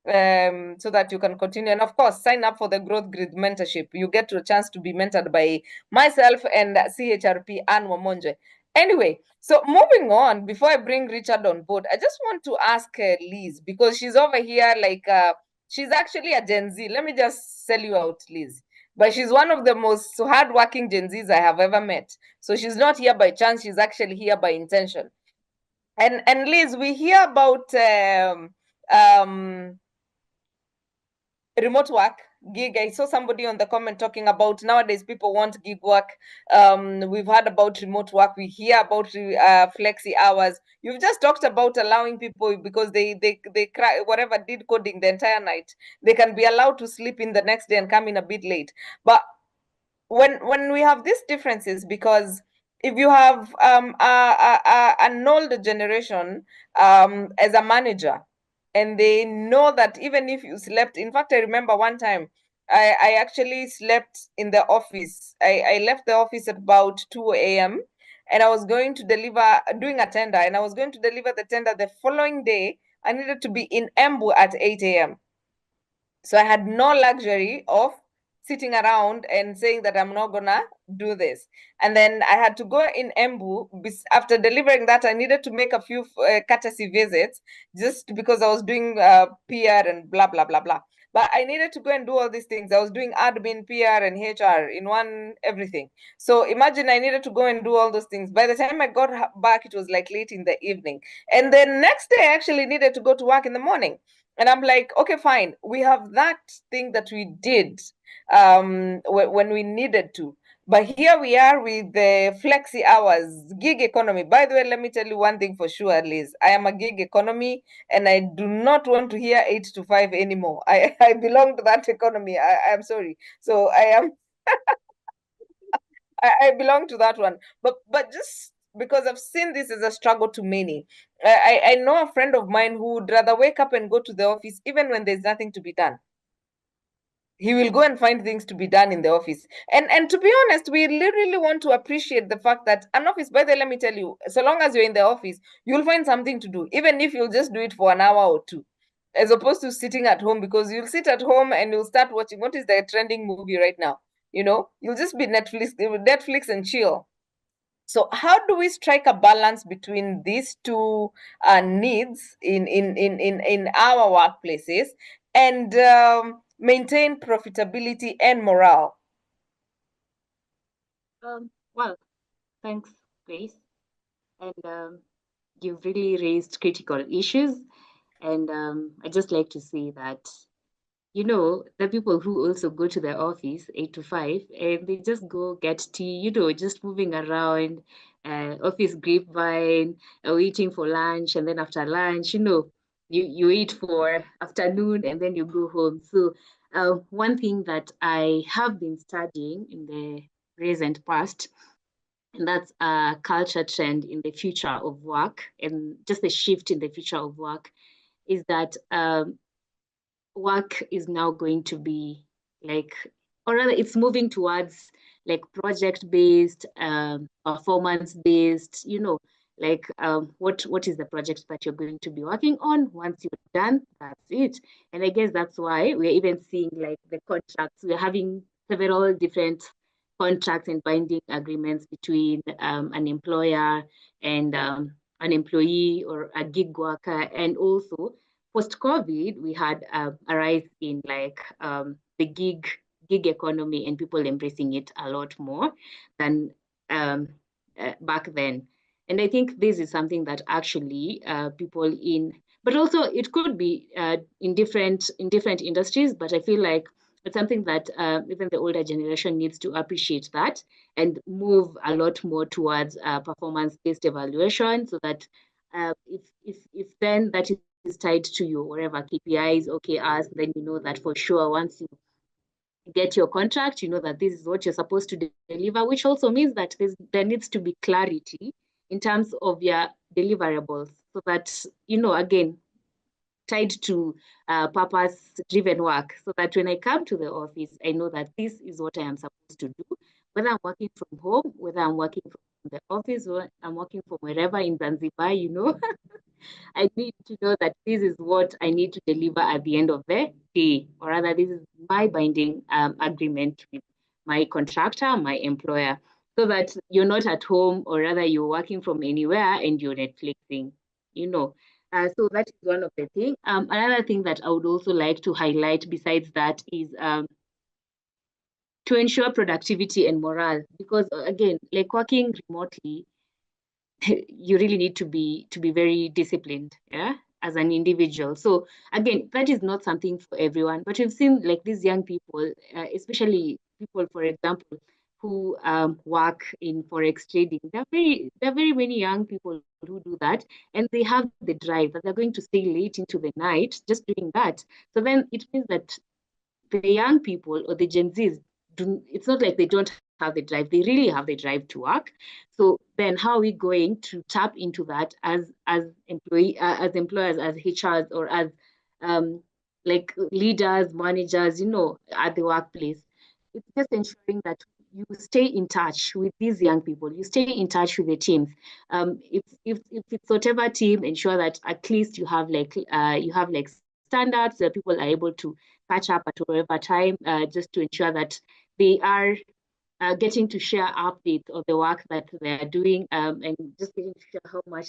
A: so that you can continue. And of course, sign up for the Growth Grid mentorship. You get a chance to be mentored by myself and CHRP Anne Wamonje. Anyway, so moving on, before I bring Richard on board, I just want to ask Liz, because she's over here like, she's actually a Gen Z. Let me just sell you out, Liz. But she's one of the most hardworking Gen Zs I have ever met. So she's not here by chance. She's actually here by intention. And Liz, we hear about remote work, gig. I saw somebody on the comment talking about nowadays people want gig work. We've heard about remote work. We hear about flexi hours. You've just talked about allowing people, because they cry, whatever, did coding the entire night, they can be allowed to sleep in the next day and come in a bit late. But when we have these differences, because if you have an older generation as a manager, and they know that even if you slept, in fact, I remember one time I actually slept in the office. I left the office at about 2 a.m. and I was going to deliver, doing a tender, and I was going to deliver the tender the following day. I needed to be in Embu at 8 a.m. So I had no luxury of sitting around and saying that I'm not gonna do this. And then I had to go in Embu. After delivering that, I needed to make a few courtesy visits, just because I was doing PR and blah, blah, blah, blah. But I needed to go and do all these things. I was doing admin, PR, and HR in one, everything. So imagine I needed to go and do all those things. By the time I got back, it was like late in the evening. And the next day, I actually needed to go to work in the morning. And I'm like, okay, fine. We have that thing that we did when we needed to. But here we are with the flexi hours, gig economy. By the way, let me tell you one thing for sure, Liz. I am a gig economy, and I do not want to hear 8 to 5 anymore. I belong to that economy. I'm sorry. So I belong to that one. But just because I've seen this as a struggle to many. I know a friend of mine who would rather wake up and go to the office even when there's nothing to be done. He will go and find things to be done in the office. And to be honest, we literally want to appreciate the fact that an office, by the way, let me tell you, so long as you're in the office, you'll find something to do, even if you'll just do it for an hour or two, as opposed to sitting at home, because you'll sit at home and you'll start watching what is the trending movie right now. You'll just be Netflix and chill. So how do we strike a balance between these two needs in our workplaces and maintain profitability and morale?
E: Well, thanks, Grace. And you've really raised critical issues. And I just like to say that, you know, the people who also go to the office 8 to 5 and they just go get tea, you know, just moving around, office grapevine, waiting for lunch, and then after lunch, you know, you eat for afternoon and then you go home. So one thing that I have been studying in the recent past, and that's a culture trend in the future of work and just a shift in the future of work, is that work is now going to be like, or rather it's moving towards like project based, performance based, you know, like what is the project that you're going to be working on? Once you're done, that's it. And I guess that's why we're even seeing like the contracts, we're having several different contracts and binding agreements between an employer and an employee or a gig worker. And also post-COVID, we had a rise in like the gig economy and people embracing it a lot more than back then. And I think this is something that actually people in, but also it could be in different industries. But I feel like it's something that even the older generation needs to appreciate that and move a lot more towards performance-based evaluation, so that if then that is tied to your whatever KPIs, OKRs, then you know that for sure once you get your contract, you know that this is what you're supposed to deliver, which also means that there needs to be clarity in terms of your deliverables, so that, you know, again, tied to purpose-driven work, so that when I come to the office, I know that this is what I am supposed to do, whether I'm working from home, whether I'm working from the office, or I'm working from wherever in Zanzibar, you know. I need to know that this is what I need to deliver at the end of the day, or rather, this is my binding agreement with my contractor, my employer, so that you're not at home, or rather, you're working from anywhere and you're Netflixing, you know. So that is one of the things. Another thing that I would also like to highlight besides that is to ensure productivity and morale, because again, like working remotely, you really need to be very disciplined, yeah, as an individual. So again, that is not something for everyone, but we've seen like these young people, especially people, for example, who work in forex trading. There are very many young people who do that, and they have the drive that they're going to stay late into the night just doing that. So then it means that the young people or the Gen Zs, it's not like they don't have the drive. They really have the drive to work. So then how are we going to tap into that as employers, as HRs, or as like leaders, managers, you know, at the workplace? It's just ensuring that you stay in touch with these young people, you stay in touch with the teams. If it's whatever team, ensure that at least you have like standards that people are able to catch up at whatever time, just to ensure that they are getting to share updates of the work that they're doing, and just getting to share how much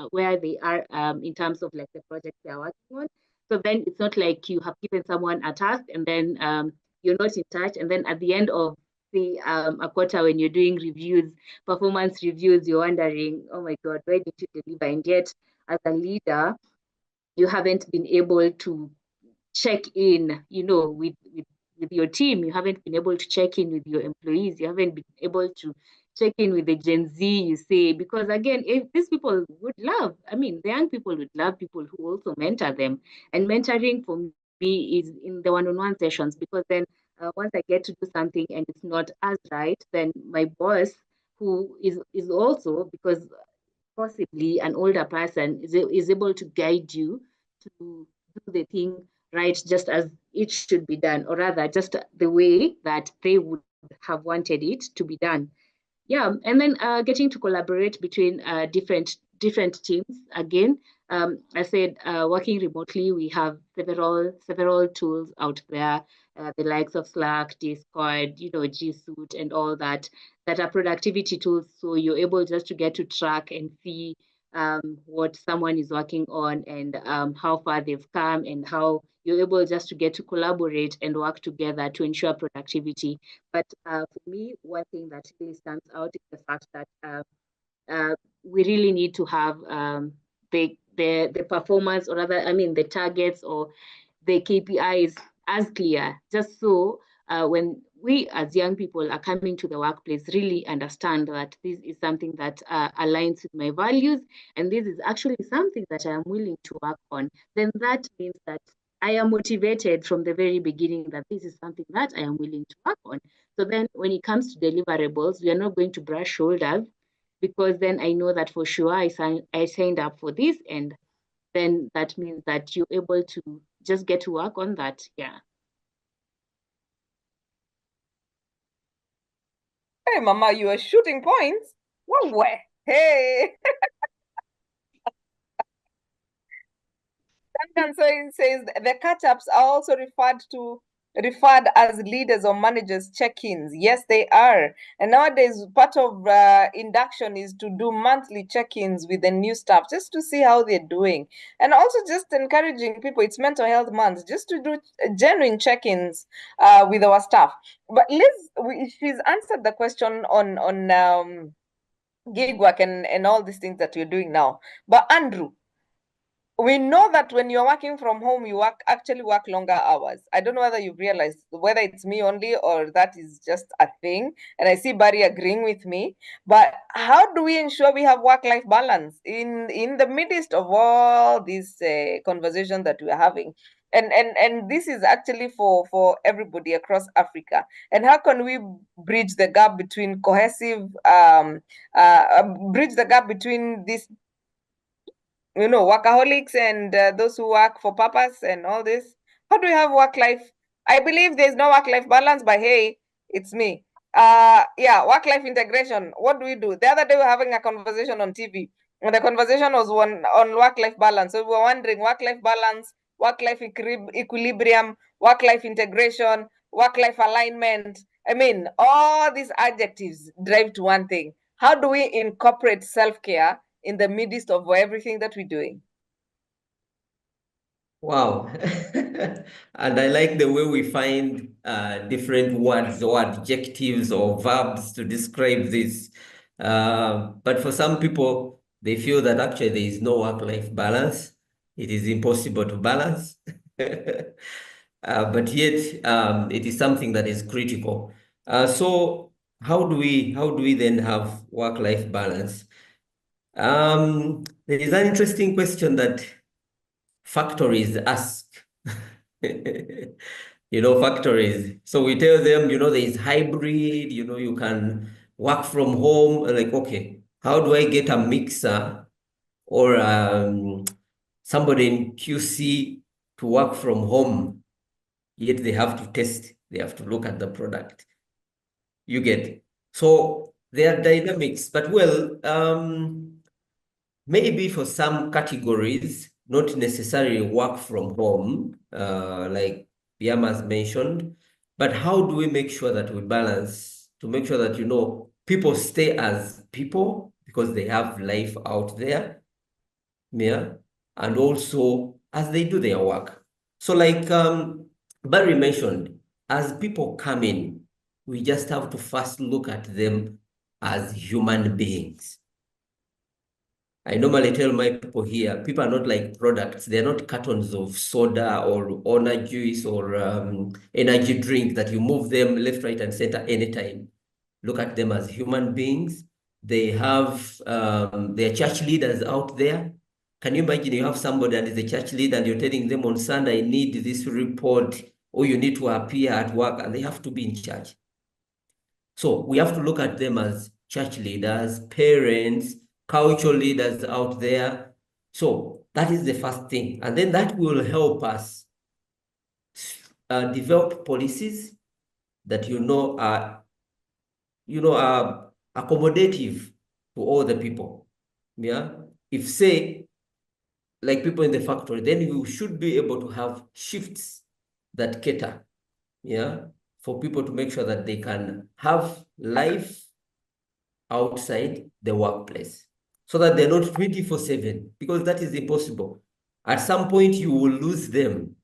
E: where they are in terms of like the project they're working on. So then it's not like you have given someone a task and then you're not in touch, and then at the end of the a quarter when you're doing reviews, performance reviews, you're wondering, oh my God, why did you deliver? And yet, as a leader, you haven't been able to check in, you know, with your team. You haven't been able to check in with your employees. You haven't been able to check in with the Gen Z, you say, because again, if these people would love, I mean, the young people would love people who also mentor them. And mentoring for me is in the one-on-one sessions, because then once I get to do something and it's not as right, then my boss, who is also, because possibly an older person, is able to guide you to do the thing right, just as it should be done, or rather just the way that they would have wanted it to be done. Yeah, and then getting to collaborate between different teams. Again, I said working remotely, we have several tools out there, the likes of Slack, Discord, G Suite, and all that are productivity tools. So you're able just to get to track and see what someone is working on, and how far they've come, and how you're able just to get to collaborate and work together to ensure productivity. But for me, one thing that really stands out is the fact that we really need to have the performance, or rather, I mean, the targets or the KPIs as clear, just so when we as young people are coming to the workplace, really understand that this is something that aligns with my values, and this is actually something that I am willing to work on. Then that means that I am motivated from the very beginning that this is something that I am willing to work on. So then when it comes to deliverables, we are not going to brush shoulders, because then I know that for sure I signed up for this, and then that means that you're able to just get to work on that. Yeah.
A: Hey, Mama, you are shooting points. Where? Hey. Duncan says the catch-ups are also referred as leaders or managers check-ins. Yes, they are. And nowadays, part of induction is to do monthly check-ins with the new staff, just to see how they're doing. And also just encouraging people, it's mental health month, just to do genuine check-ins with our staff. But Liz, she's answered the question on gig work and all these things that we're doing now. But Andrew, we know that when you're working from home, you actually work longer hours. I don't know whether you've realized, whether it's me only or that is just a thing. And I see Barry agreeing with me. But how do we ensure we have work-life balance in the midst of all these conversations that we're having? And this is actually for everybody across Africa. And how can we bridge the gap between bridge the gap between these workaholics and those who work for purpose and all this? How do you have work life? I believe there's no work life balance, but hey, it's me. Yeah, work life integration. What do we do? The other day we were having a conversation on TV, and the conversation was on work life balance. So we were wondering work life balance, work life equilibrium, work life integration, work life alignment. I mean, all these adjectives drive to one thing. How do we incorporate self care in the midst of everything that we're doing?
D: Wow. And I like the way we find different words or adjectives or verbs to describe this. But for some people, they feel that actually there is no work-life balance. It is impossible to balance. But yet, it is something that is critical. So how do we then have work-life balance? There is an interesting question that factories ask. Factories. So we tell them, there is hybrid, you can work from home. Like, okay, how do I get a mixer or somebody in QC to work from home? Yet they have to test, they have to look at the product. You get. So there are dynamics, but maybe for some categories, not necessarily work from home, like Biama's mentioned, but how do we make sure that we balance to make sure that, people stay as people because they have life out there, yeah, and also as they do their work. So like Barry mentioned, as people come in, we just have to first look at them as human beings. I normally tell my people here, people are not like products. They're not cartons of soda or orange juice or energy drink that you move them left, right, and center anytime. Look at them as human beings. They have their church leaders out there. Can you imagine you have somebody and is a church leader and you're telling them on Sunday, I need this report, or you need to appear at work, and they have to be in church. So we have to look at them as church leaders, parents, cultural leaders out there. So that is the first thing. And then that will help us develop policies that are accommodative to all the people. Yeah. If say, like people in the factory, then you should be able to have shifts that cater, yeah, for people to make sure that they can have life outside the workplace, so that they're not 24/7, because that is impossible. At some point, you will lose them.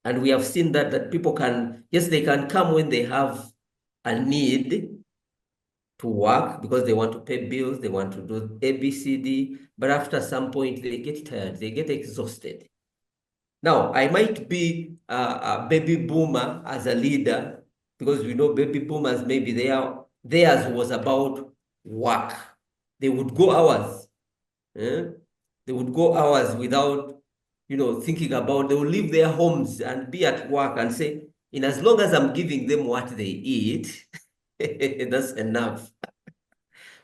D: And we have seen that people can, yes, they can come when they have a need to work because they want to pay bills, they want to do A, B, C, D, but after some point, they get tired, they get exhausted. Now, I might be a baby boomer as a leader, because we know baby boomers, maybe theirs was about work. They would go hours. They would go hours without, thinking about, they will leave their homes and be at work and say, in as long as I'm giving them what they eat, that's enough.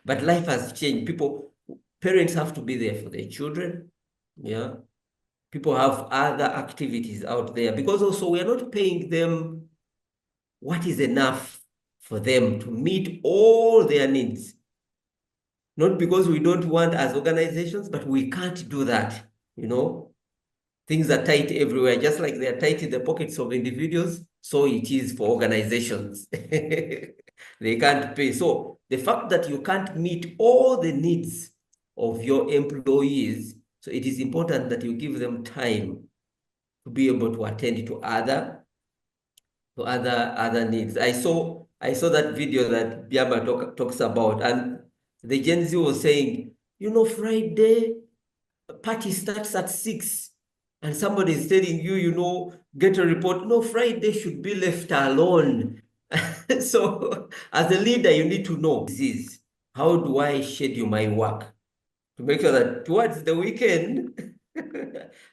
D: But life has changed. Parents have to be there for their children. Yeah. People have other activities out there, because also we are not paying them what is enough for them to meet all their needs. Not because we don't want as organizations, but we can't do that, Things are tight everywhere, just like they are tight in the pockets of individuals, so it is for organizations. They can't pay. So the fact that you can't meet all the needs of your employees, so it is important that you give them time to be able to attend to other needs. I saw that video that Biaba talks about, and the Gen Z was saying, Friday party starts at 6, and somebody is telling you, get a report. No, Friday should be left alone. So as a leader, you need to know, how do I schedule my work to make sure that towards the weekend,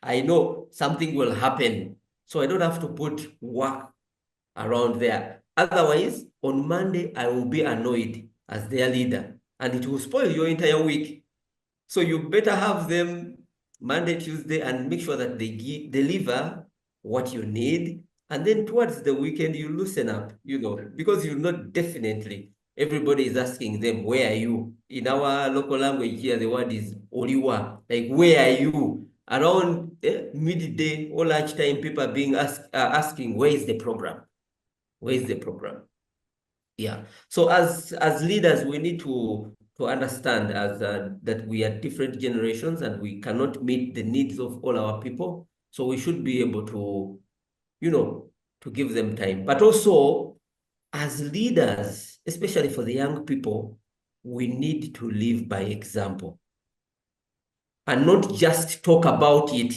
D: I know something will happen, so I don't have to put work around there. Otherwise, on Monday, I will be annoyed as their leader, and it will spoil your entire week. So you better have them Monday, Tuesday, and make sure that they deliver what you need. And then towards the weekend, you loosen up, because definitely, everybody is asking them, where are you? In our local language here, the word is Oliwa, like, where are you? Around midday or lunchtime, people are being asking, where is the program? Where is the program? Yeah. So as leaders, we need to understand that we are different generations and we cannot meet the needs of all our people. So we should be able to, to give them time. But also, as leaders, especially for the young people, we need to live by example and not just talk about it.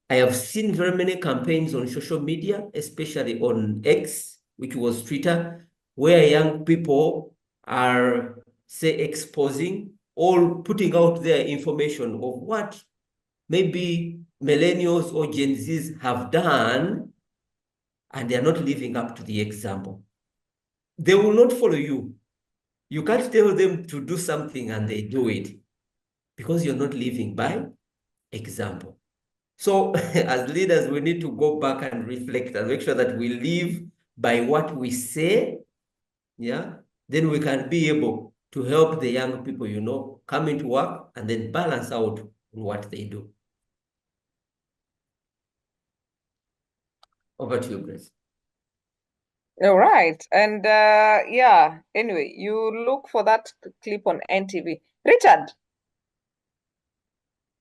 D: I have seen very many campaigns on social media, especially on X, which was Twitter, where young people are, say, exposing or putting out their information of what maybe millennials or Gen Zs have done, and they are not living up to the example. They will not follow you. You can't tell them to do something and they do it, because you're not living by example. So as leaders, we need to go back and reflect and make sure that we live by what we say. Yeah. Then we can be able to help the young people, come into work and then balance out what they do. Over to you, Grace.
A: All right. And yeah, anyway, you look for that clip on NTV. Richard.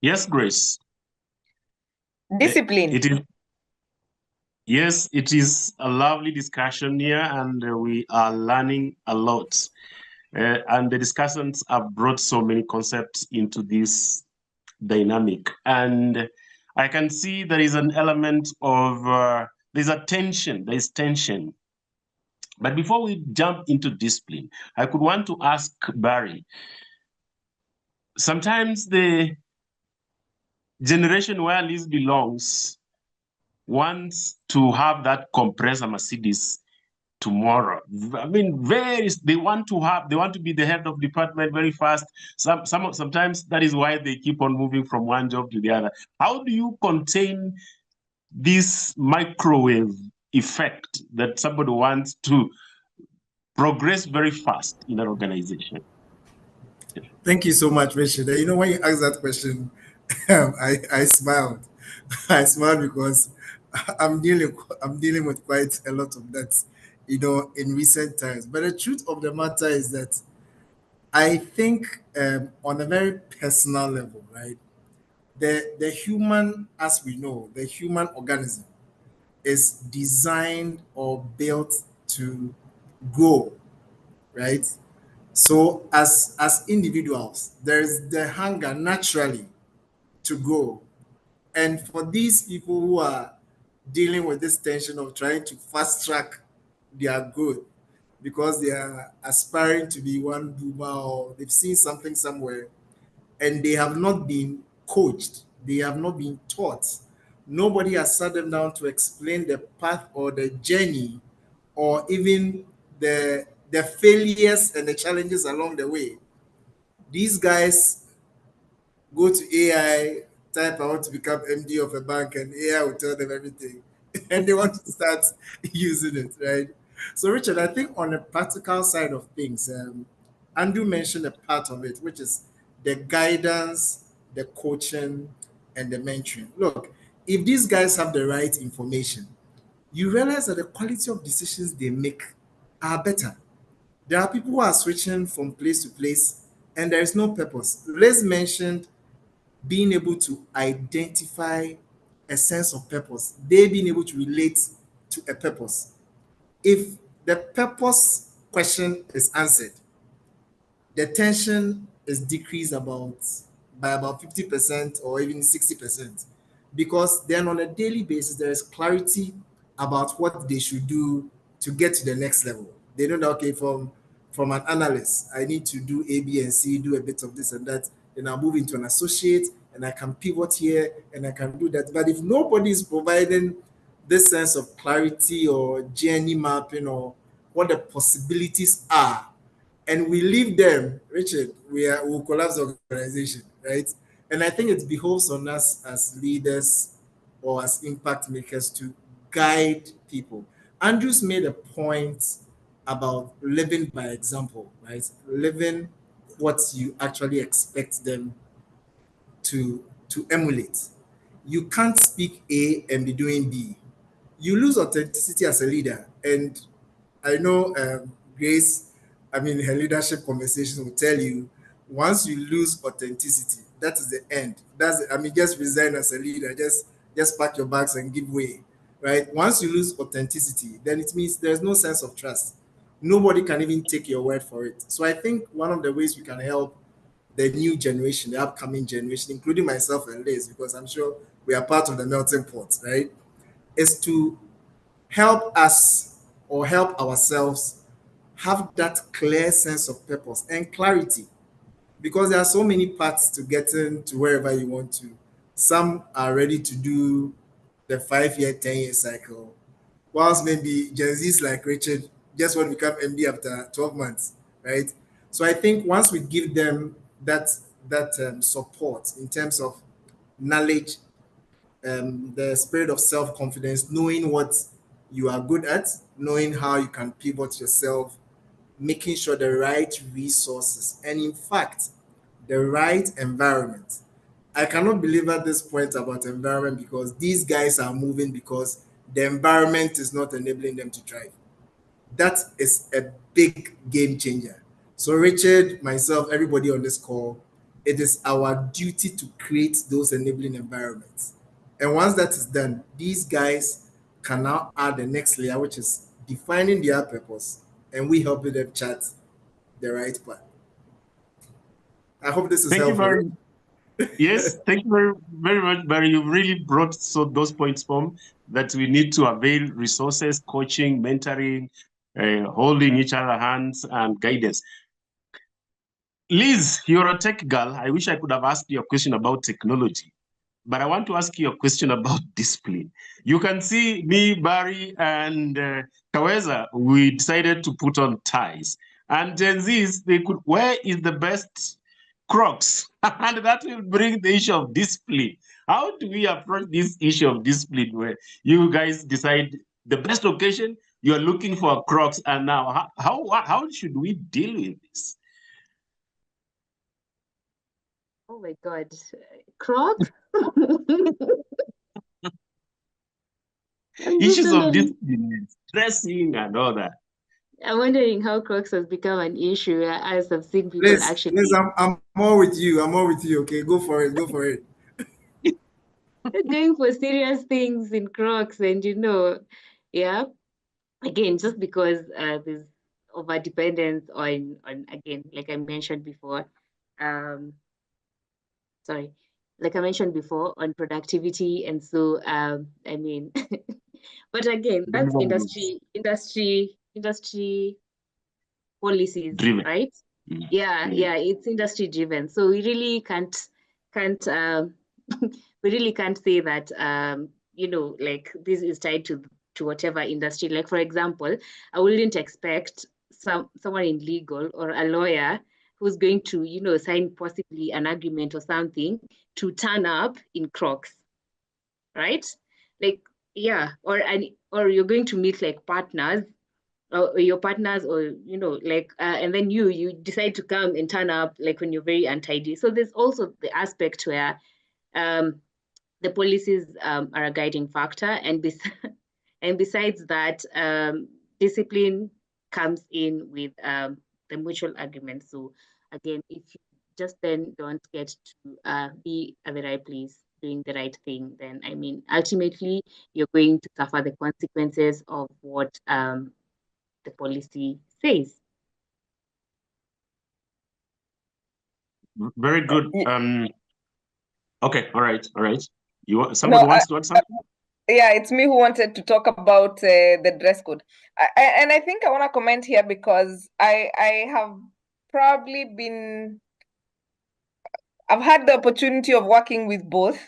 B: Yes, Grace.
A: Discipline.
B: Yes, it is a lovely discussion here, and we are learning a lot. And the discussions have brought so many concepts into this dynamic. And I can see there is an element of, there's tension. But before we jump into discipline, I could want to ask Barry, sometimes the generation where Liz belongs wants to have that compressor Mercedes tomorrow. I mean, they want to be the head of department very fast. Sometimes that is why they keep on moving from one job to the other. How do you contain this microwave effect that somebody wants to progress very fast in an organization?
F: Thank you so much, Richard. When you ask that question, I smiled. I smiled because I'm dealing with quite a lot of that, in recent times. But the truth of the matter is that I think on a very personal level, right? The human, as we know, the human organism is designed or built to grow, right? So as individuals, there's the hunger naturally to grow. And for these people who are dealing with this tension of trying to fast track their growth because they are aspiring to be one boomer or they've seen something somewhere and they have not been coached, they have not been taught. Nobody has sat them down to explain the path or the journey or even the failures and the challenges along the way. These guys go to AI, type I want to become MD of a bank, and AI will tell them everything. And they want to start using it, right? So, Richard, I think on the practical side of things, Andrew mentioned a part of it, which is the guidance, the coaching, and the mentoring. Look, if these guys have the right information, you realize that the quality of decisions they make are better. There are people who are switching from place to place and there is no purpose. Liz mentioned being able to identify a sense of purpose, they being able to relate to a purpose. If the purpose question is answered, the tension is decreased by about 50% or even 60%, because then on a daily basis there is clarity about what they should do to get to the next level. They know that, okay, from an analyst I need to do A, B, and C, do a bit of this and that, then I'll move into an associate and I can pivot here and I can do that. But if nobody is providing this sense of clarity or journey mapping or what the possibilities are, and we leave them, Richard, we'll collapse the organization, right? And I think it behoves on us as leaders or as impact makers to guide people. Andrews made a point about living by example, right? Living what you actually expect them to emulate. You can't speak A and be doing B. You lose authenticity as a leader. And I know Grace, I mean, her leadership conversations will tell you once you lose authenticity, that is the end. I mean, just resign as a leader, just pack your bags and give way, right? Once you lose authenticity, then it means there's no sense of trust. Nobody can even take your word for it. So I think one of the ways we can help the new generation, the upcoming generation, including myself and Liz, because I'm sure we are part of the melting pot, right, is to help us or help ourselves have that clear sense of purpose and clarity, because there are so many paths to getting to wherever you want to. Some are ready to do the 5-year, 10-year cycle, whilst maybe Gen Z's like Richard just want to become MD after 12 months, right? So I think once we give them that support in terms of knowledge, the spirit of self-confidence, knowing what you are good at, knowing how you can pivot yourself, making sure the right resources, and in fact, the right environment. I cannot believe at this point about environment, because these guys are moving because the environment is not enabling them to thrive. That is a big game changer. So, Richard, myself, everybody on this call, it is our duty to create those enabling environments. And once that is done, these guys can now add the next layer, which is defining their purpose, and we help them chart the right path. I hope this is
B: Thank you
F: helpful.
B: very Yes, thank you very much, Barry. You really brought those points home, that we need to avail resources, coaching, mentoring, holding each other hands, and guidance. Liz, you're a tech girl. I wish I could have asked you a question about technology, but I want to ask you a question about discipline. You can see me, Barry, and Kaweza, we decided to put on ties. And Gen Zs, where is the best Crocs? And that will bring the issue of discipline. How do we approach this issue of discipline where you guys decide the best occasion, you're looking for Crocs, and now how should we deal with this?
E: Oh my God. Crocs? I'm just
B: Issues of
E: wondering,
B: discipline, stressing, and all that.
E: I'm wondering how Crocs has become an issue as I've seen people
F: Liz,
E: actually
F: I'm all with you. I'm all with you. Okay, go for it. Go for it.
E: going for serious things in Crocs, and yeah, again, just because there's over dependence on again, like I mentioned before, um, sorry, like I mentioned before, on productivity, and so I mean, but again, that's
B: Everyone was
E: industry policies,
B: driven.
E: right?
B: Mm.
E: Yeah, it's industry driven. So we really can't we really can't say that like this is tied to whatever industry. Like for example, I wouldn't expect someone in legal or a lawyer who's going to, sign possibly an agreement or something to turn up in Crocs, right? Like, yeah, or you're going to meet like partners or your partners, or like and then you decide to come and turn up like when you're very untidy. So there's also the aspect where um the policies are a guiding factor, and and besides that, discipline comes in with the mutual agreement. So again, if you just then don't get to be at the right place doing the right thing, then I mean ultimately you're going to suffer the consequences of what the policy says.
B: Very good. Okay, all right.
A: No,
B: Somebody wants to add something?
A: yeah, it's me who wanted to talk about the dress code. And I think I want to comment here because I have probably I've had the opportunity of working with both.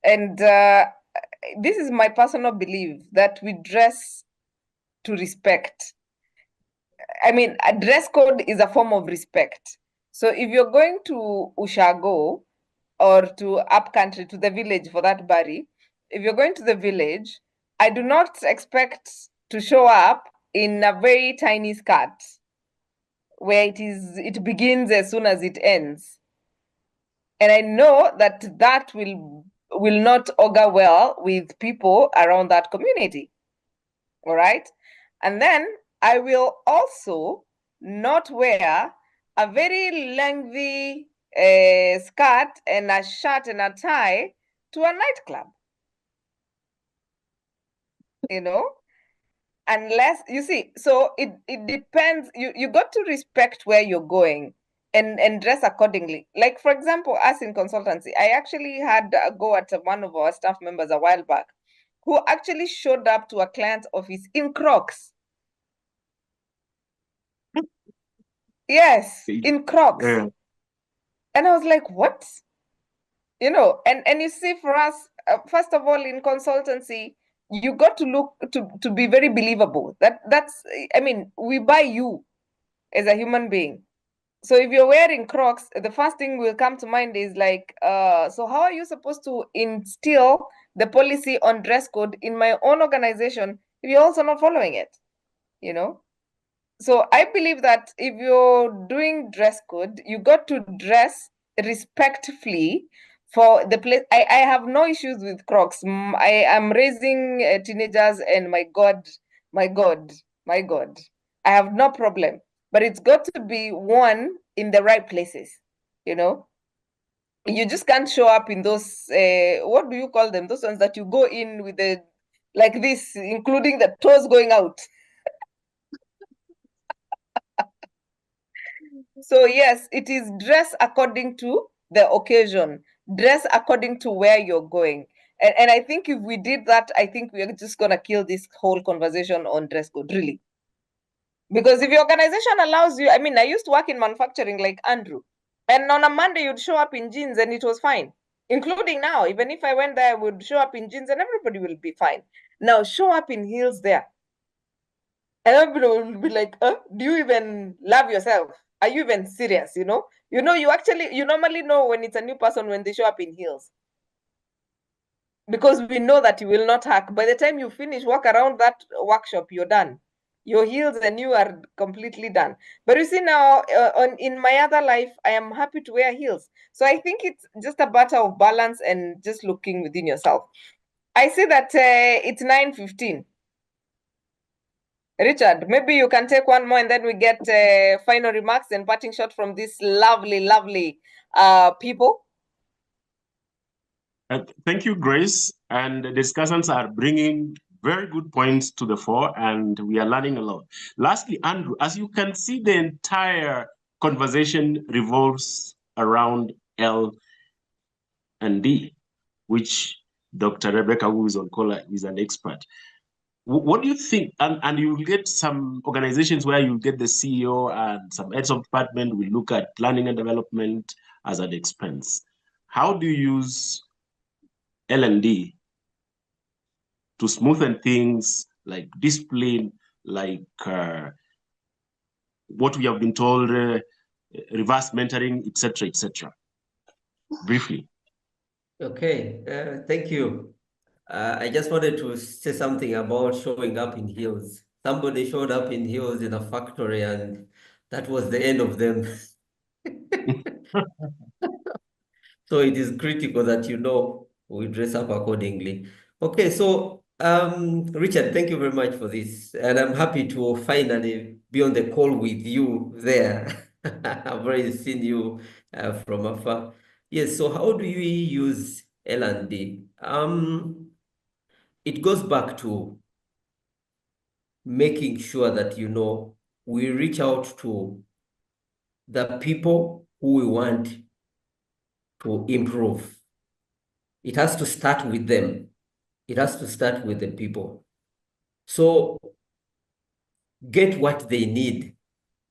A: And this is my personal belief that we dress to respect. I mean, a dress code is a form of respect. So if you're going to Ushago or to up country, to the village for that Bari, if you're going to the village, I do not expect to show up in a very tiny skirt where it begins as soon as it ends. And I know that that will not augur well with people around that community. All right. And then I will also not wear a very lengthy skirt and a shirt and a tie to a nightclub. You know, unless you see, so it depends. You got to respect where you're going and dress accordingly. Like for example, us in consultancy, I actually had a go at one of our staff members a while back who actually showed up to a client's office in Crocs. Yes, in Crocs.
B: Yeah.
A: And I was like, what? And you see, for us, first of all, in consultancy, you got to look to be very believable. That's, I mean, we buy you as a human being. So if you're wearing Crocs, the first thing will come to mind is like, so how are you supposed to instill the policy on dress code in my own organization if you're also not following it? You know? So I believe that if you're doing dress code, you got to dress respectfully for the place. I have no issues with Crocs. I am raising teenagers, and my God, my God, my God, I have no problem. But it's got to be worn in the right places. You know, you just can't show up in those. What do you call them? Those ones that you go in with the like this, including the toes going out. So yes, it is dress according to the occasion, dress according to where you're going. And I think if we did that, I think we're just gonna kill this whole conversation on dress code, really. Because if your organization allows you, I mean, I used to work in manufacturing like Andrew, and on a Monday you'd show up in jeans and it was fine. Including now, even if I went there, I would show up in jeans and everybody will be fine. Now show up in heels there. And everybody will be like, do you even love yourself? Are you even serious? You normally know when it's a new person when they show up in heels. Because we know that you will not hack. By the time you finish, walk around that workshop, you're done. your heels and you are completely done. But you see now, in my other life, I am happy to wear heels. So I think it's just a matter of balance and just looking within yourself. I see that it's 9:15. Richard, maybe you can take one more and then we get final remarks and parting shot from these lovely, lovely people.
B: Thank you, Grace. And the discussants are bringing very good points to the fore, and we are learning a lot. Lastly, Andrew, as you can see, the entire conversation revolves around L and D, which Dr. Rebecca, who is on call, is an expert. What do you think? And you'll get some organizations where you'll get the CEO and some heads of department will look at planning and development as an expense. How do you use L&D to smoothen things like discipline, like what we have been told, reverse mentoring, etc., etc.? Briefly.
D: Okay, thank you. I just wanted to say something about showing up in heels. Somebody showed up in heels in a factory, and that was the end of them. So it is critical that we dress up accordingly. Okay, so Richard, thank you very much for this. And I'm happy to finally be on the call with you there. I've already seen you from afar. Yes, so how do we use L&D? It goes back to making sure that, we reach out to the people who we want to improve. It has to start with them. It has to start with the people. So get what they need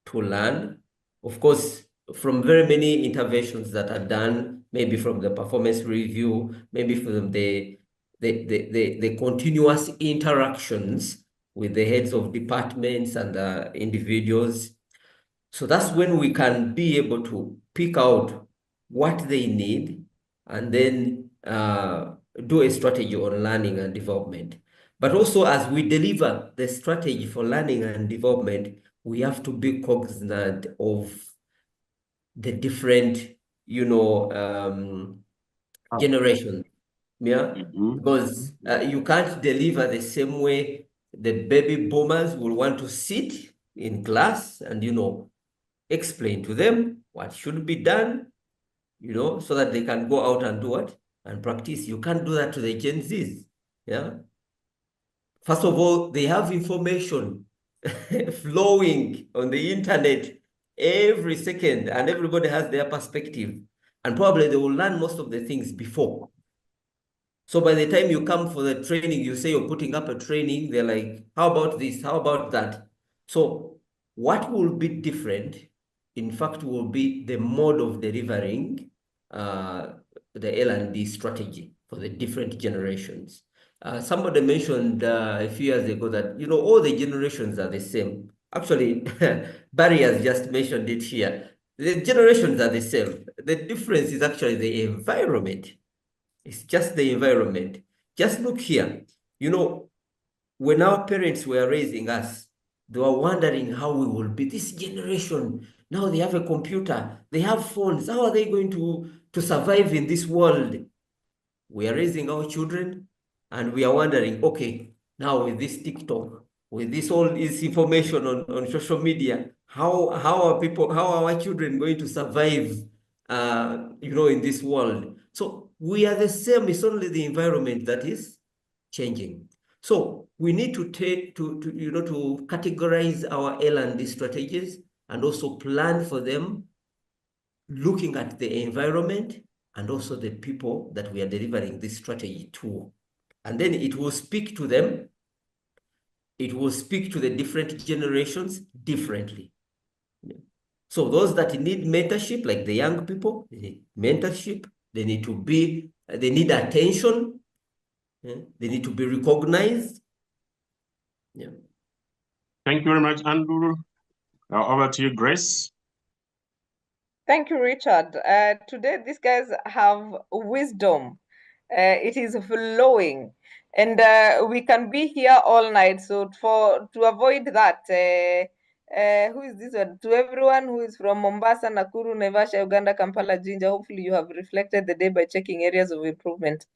D: to learn. Of course, from very many interventions that are done, maybe from the performance review, maybe from the continuous interactions with the heads of departments and individuals. So that's when we can be able to pick out what they need and then do a strategy on learning and development. But also, as we deliver the strategy for learning and development, we have to be cognizant of the different, generations. Yeah, because you can't deliver the same way the baby boomers will want to sit in class and, explain to them what should be done, so that they can go out and do what? And practice. You can't do that to the Gen Zs. Yeah. First of all, they have information flowing on the internet every second, and everybody has their perspective. And probably they will learn most of the things before. So by the time you come for the training, you say you're putting up a training, they're like, how about this? How about that? So what will be different, in fact, will be the mode of delivering the L&D strategy for the different generations. Somebody mentioned a few years ago that, all the generations are the same. Actually, Barry has just mentioned it here. The generations are the same. The difference is actually the environment. It's just the environment. Just look here. When our parents were raising us, they were wondering how we will be. This generation, now they have a computer, they have phones. How are they going to survive in this world? We are raising our children and we are wondering, okay, now with this TikTok, with this all this information on social media, how are our children going to survive in this world? So we are the same, it's only the environment that is changing. So we need to take to categorize our L&D strategies and also plan for them, looking at the environment and also the people that we are delivering this strategy to. And then it will speak to them. It will speak to the different generations differently. So those that need mentorship, like the young people, they need mentorship. They need attention. They need to be recognized. Yeah.
B: Thank you very much, Andrew. Over to you, Grace.
A: Thank you, Richard. Today, these guys have wisdom. It is flowing. And we can be here all night. So to avoid that, who is this one? To everyone who is from Mombasa, Nakuru, Naivasha, Uganda, Kampala, Jinja, hopefully you have reflected the day by checking areas of improvement.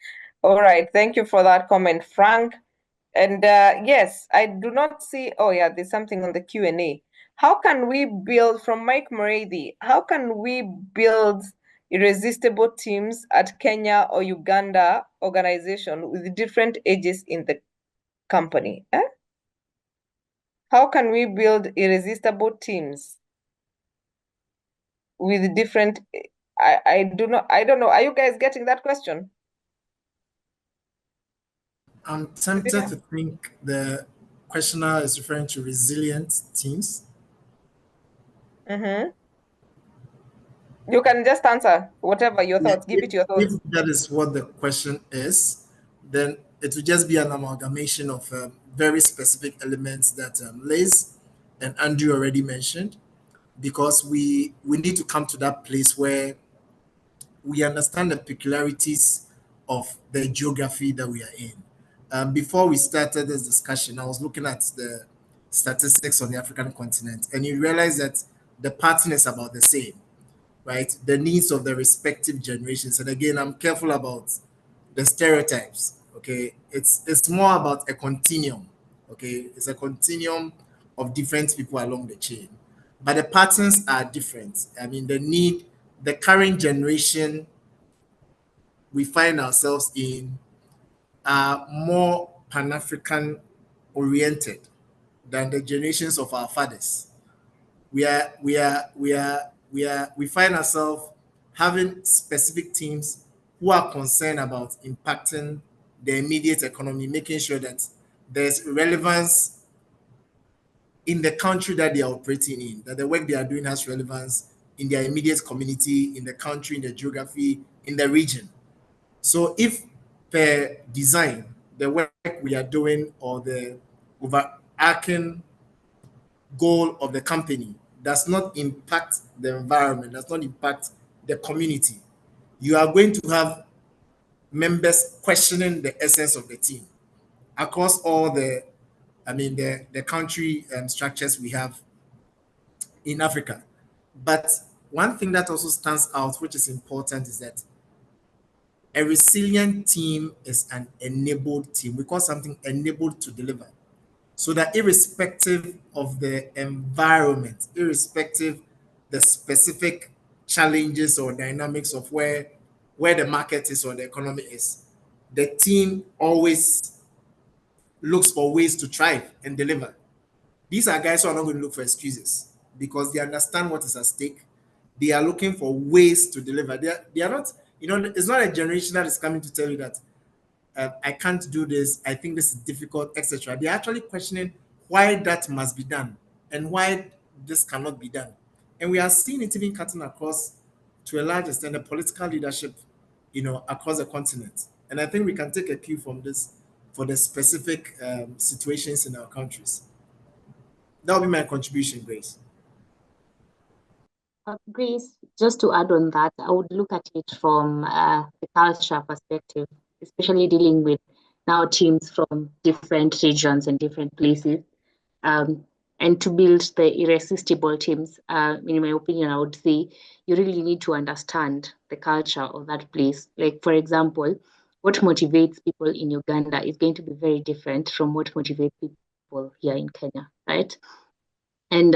A: All right, thank you for that comment, Frank. And yes, I do not see, oh yeah, there's something on the Q&A. How can we build, from Mike Moredi, how can we build irresistible teams at Kenya or Uganda organization with different ages in the company? How can we build irresistible teams with different, I don't know. Are you guys getting that question?
F: I'm tempted to think the questioner is referring to resilient teams.
A: Mm-hmm. You can just answer whatever your thoughts. Give it your
F: If
A: thoughts.
F: that is what the question is, then it will just be an amalgamation of very specific elements that Liz and Andrew already mentioned, because we need to come to that place where we understand the peculiarities of the geography that we are in. Before we started this discussion, I was looking at the statistics on the African continent, and you realize that the pattern is about the same, right? The needs of the respective generations. And again, I'm careful about the stereotypes. Okay, it's more about a continuum. Okay, it's a continuum of different people along the chain, but the patterns are different. I mean, the current generation we find ourselves in are more Pan-African oriented than the generations of our fathers. We find ourselves having specific teams who are concerned about impacting the immediate economy, making sure that there's relevance in the country that they are operating in, that the work they are doing has relevance in their immediate community, in the country, in the geography, in the region. So if per design, the work we are doing or the overarching goal of the company does not impact the environment, does not impact the community, you are going to have members questioning the essence of the team across all the country structures we have in Africa. But one thing that also stands out, which is important, is that a resilient team is an enabled team. We call something enabled to deliver. So that irrespective of the environment, irrespective the specific challenges or dynamics of where the market is or the economy is, the team always looks for ways to thrive and deliver. These are guys who are not going to look for excuses because they understand what is at stake. They are looking for ways to deliver. They are not, it's not a generation that is coming to tell you that I can't do this, I think this is difficult, etc. They're actually questioning why that must be done and why this cannot be done. And we are seeing it even cutting across, to a large extent, the political leadership, across the continent. And I think we can take a cue from this for the specific situations in our countries. That will be my contribution, Grace.
E: Grace, just to add on that, I would look at it from the culture perspective, especially dealing with now teams from different regions and different places. And to build the irresistible teams, in my opinion, I would say you really need to understand the culture of that place. Like, for example, what motivates people in Uganda is going to be very different from what motivates people here in Kenya, right? And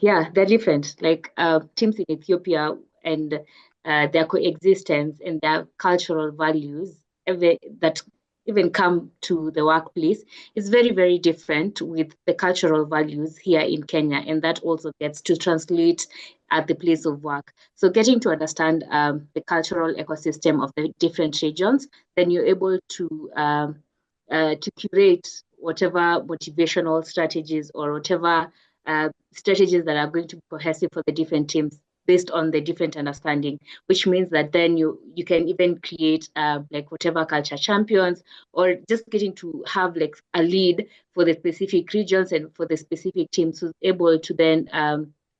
E: yeah, they're different. Like teams in Ethiopia and their coexistence and their cultural values that even come to the workplace is very, very different with the cultural values here in Kenya. And that also gets to translate at the place of work. So getting to understand the cultural ecosystem of the different regions, then you're able to curate whatever motivational strategies or whatever strategies that are going to be cohesive for the different teams based on the different understanding, which means that then you can even create like whatever culture champions, or just getting to have like a lead for the specific regions and for the specific teams who's able to then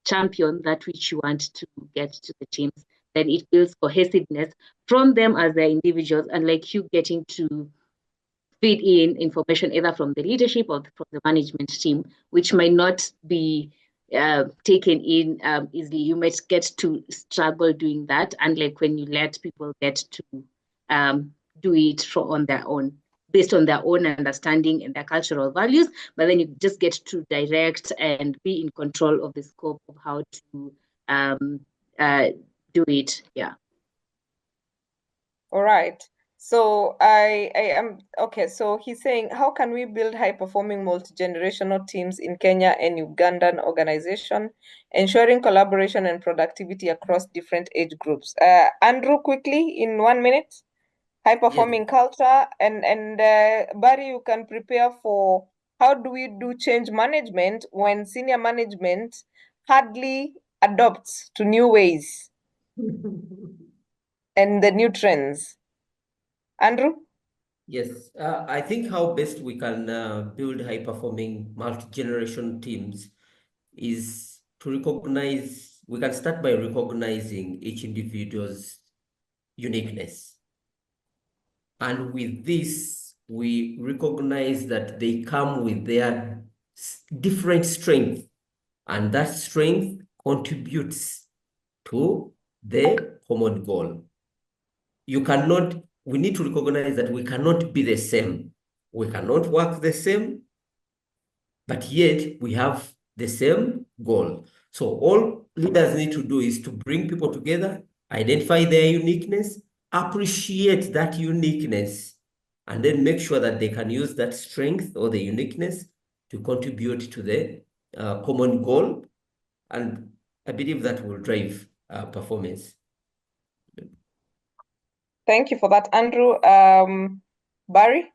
E: champion that which you want to get to the teams. Then it builds cohesiveness from them as their individuals, and like you getting to feed in information either from the leadership or from the management team, which might not be taken in easily. You might get to struggle doing that, unlike when you let people get to do it on their own, based on their own understanding and their cultural values, but then you just get to direct and be in control of the scope of how to do it. Yeah.
A: All right. So I am okay. So he's saying, how can we build high-performing multi-generational teams in Kenya and Ugandan organization, ensuring collaboration and productivity across different age groups? Andrew, quickly in 1 minute. High-performing culture, and Barry, you can prepare for how do we do change management when senior management hardly adopts to new ways and the new trends. Andrew?
D: Yes, I think how best we can build high-performing multi-generation teams is to recognize, we can start by recognizing each individual's uniqueness. And with this, we recognize that they come with their different strength, and that strength contributes to the common goal. We need to recognize that we cannot be the same. We cannot work the same, but yet we have the same goal. So all leaders need to do is to bring people together, identify their uniqueness, appreciate that uniqueness, and then make sure that they can use that strength or the uniqueness to contribute to the common goal. And I believe that will drive performance.
A: Thank you for that, Andrew. Barry?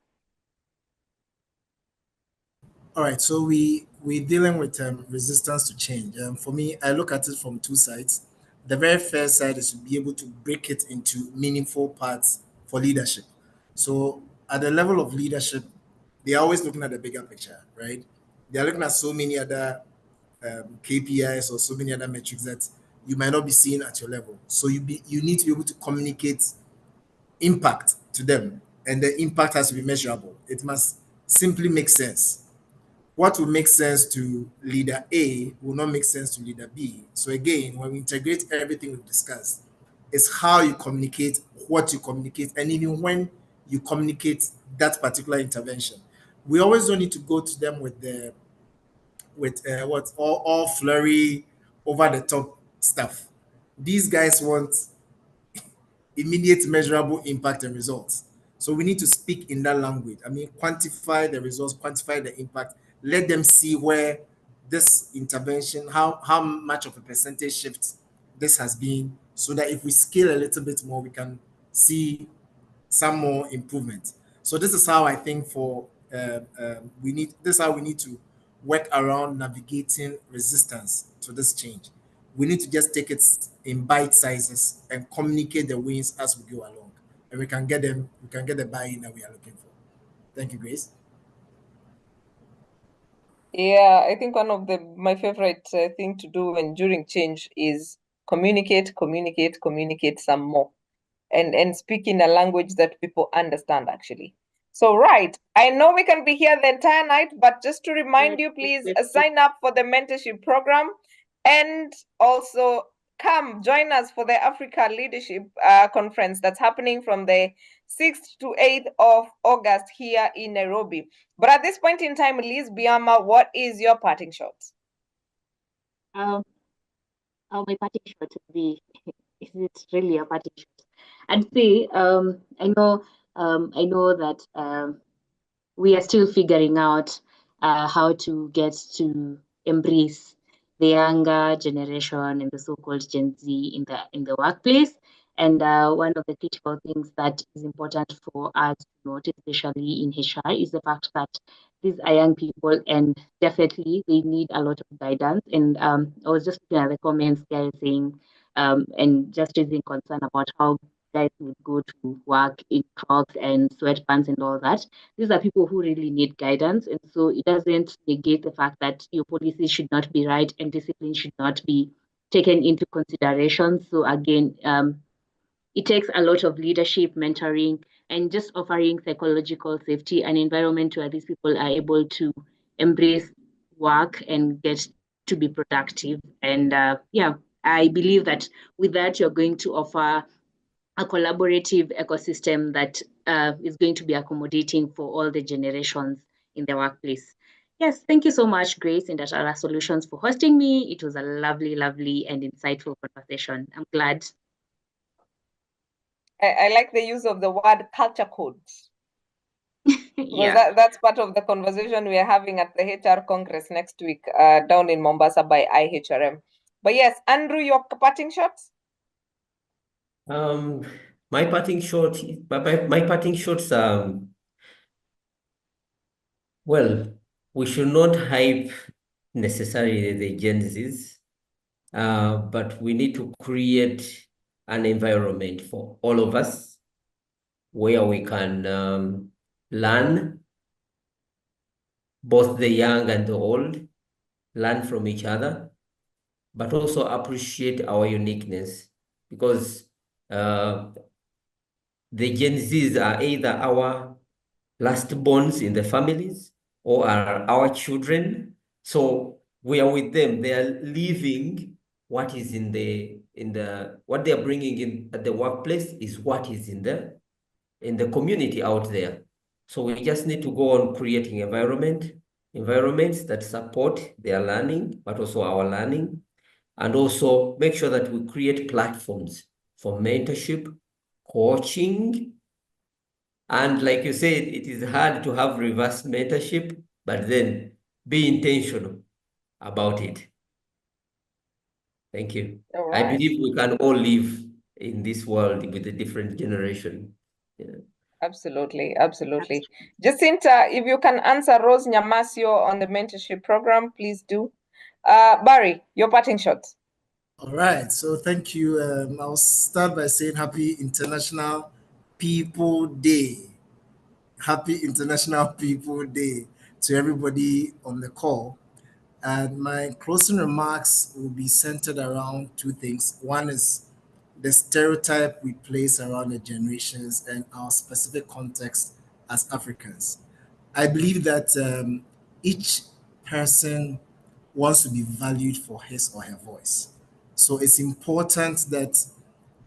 F: All right, so we're dealing with resistance to change. For me, I look at it from two sides. The very first side is to be able to break it into meaningful parts for leadership. So at the level of leadership, they're always looking at the bigger picture, right? They're looking at so many other KPIs or so many other metrics that you might not be seeing at your level. So you need to be able to communicate impact to them, and the impact has to be measurable. It must simply make sense. What will make sense to leader A will not make sense to leader B. So again, when we integrate everything we've discussed, it's how you communicate, what you communicate, and even when you communicate that particular intervention. We always don't need to go to them with what all flurry, over the top stuff. These guys want immediate measurable impact and results. So we need to speak in that language. I mean, quantify the results, quantify the impact, let them see where this intervention, how much of a percentage shift this has been, so that if we scale a little bit more, we can see some more improvement. So this is how I think this is how we need to work around navigating resistance to this change. We need to just take it in bite sizes and communicate the wins as we go along, and we can get the buy-in that we are looking for. Thank you, Grace.
A: Yeah, I think one of my favorite thing to do when during change is communicate some more, and speak in a language that people understand actually. So right, I know we can be here the entire night, but just to remind you, please sign up for the mentorship program, and also come join us for the Africa Leadership Conference that's happening from the 6th to 8th of August here in Nairobi. But at this point in time, Liz Biama, what is your parting shot?
E: My parting shot would be, is it really a parting shot? I'd say, I know that we are still figuring out how to get to embrace the younger generation and the so-called Gen Z in the workplace. And one of the critical things that is important for us to note, especially in HR, is the fact that these are young people, and definitely they need a lot of guidance. And I was just looking at the comments, guys saying, and just raising concern about how guys would go to work in Crocs and sweatpants and all that. These are people who really need guidance. And so it doesn't negate the fact that your policies should not be right and discipline should not be taken into consideration. So again, it takes a lot of leadership, mentoring, and just offering psychological safety and environment where these people are able to embrace work and get to be productive. And yeah, I believe that with that, you're going to offer a collaborative ecosystem that is going to be accommodating for all the generations in the workplace. Yes, thank you so much, Grace and Atara Solutions, for hosting me. It was a lovely, lovely and insightful conversation. I'm glad.
A: I like the use of the word culture code.
E: Yeah.
A: That's part of the conversation we are having at the HR Congress next week down in Mombasa by IHRM. But yes, Andrew, your parting shots?
D: My parting shot, my parting shots, well, we should not hype necessarily the Gen Zs, but we need to create an environment for all of us where we can learn, both the young and the old, learn from each other, but also appreciate our uniqueness, because the Gen Zs are either our last borns in the families or are our children. So we are with them. They are living what is what they are bringing in at the workplace is what is in the community out there. So we just need to go on creating environments that support their learning, but also our learning, and also make sure that we create platforms for mentorship, coaching, and like you said, it is hard to have reverse mentorship, but then be intentional about it. Thank you.
A: All
D: I
A: right.
D: believe we can all live in this world with a different generation. Yeah.
A: Absolutely, absolutely. Jacinta, if you can answer Rose Nyamasio on the mentorship program, please do. Barry, your parting shots.
F: All right, so thank you. I'll start by saying Happy International People Day. Happy International People Day to everybody on the call. And my closing remarks will be centered around two things. One is the stereotype we place around the generations and our specific context as Africans. I believe that each person wants to be valued for his or her voice. So it's important that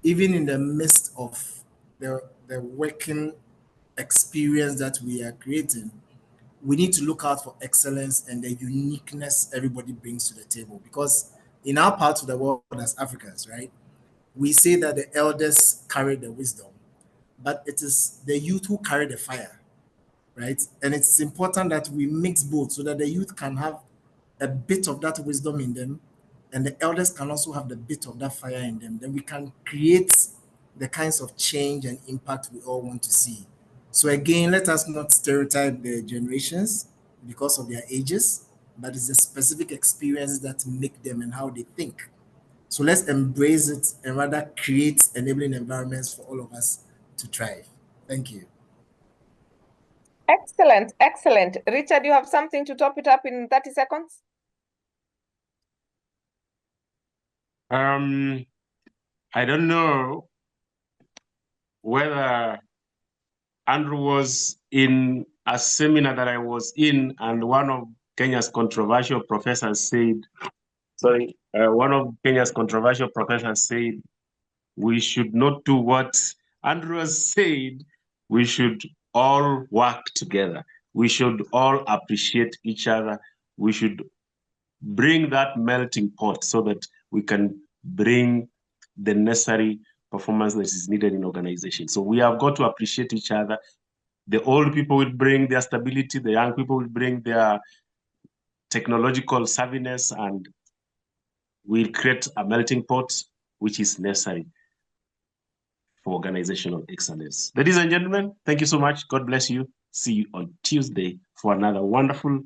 F: even in the midst of the working experience that we are creating, we need to look out for excellence and the uniqueness everybody brings to the table. Because in our part of the world as Africans, right, we say that the elders carry the wisdom, but it is the youth who carry the fire, right? And it's important that we mix both so that the youth can have a bit of that wisdom in them and the elders can also have the bit of that fire in them. Then we can create the kinds of change and impact we all want to see. So again, let us not stereotype the generations because of their ages, but it's the specific experiences that make them and how they think. So let's embrace it and rather create enabling environments for all of us to thrive. Thank you.
A: Excellent, excellent. Richard, you have something to top it up in 30 seconds?
B: I don't know whether Andrew was in a seminar that I was in, and one of Kenya's controversial professors said, one of Kenya's controversial professors said, we should not do what Andrew has said. We should all work together. We should all appreciate each other. We should bring that melting pot so that we can bring the necessary performance that is needed in organization. So we have got to appreciate each other. The old people will bring their stability, the young people will bring their technological savviness, and we'll create a melting pot which is necessary for organizational excellence. Ladies and gentlemen, thank you so much. God bless you. See you on Tuesday for another wonderful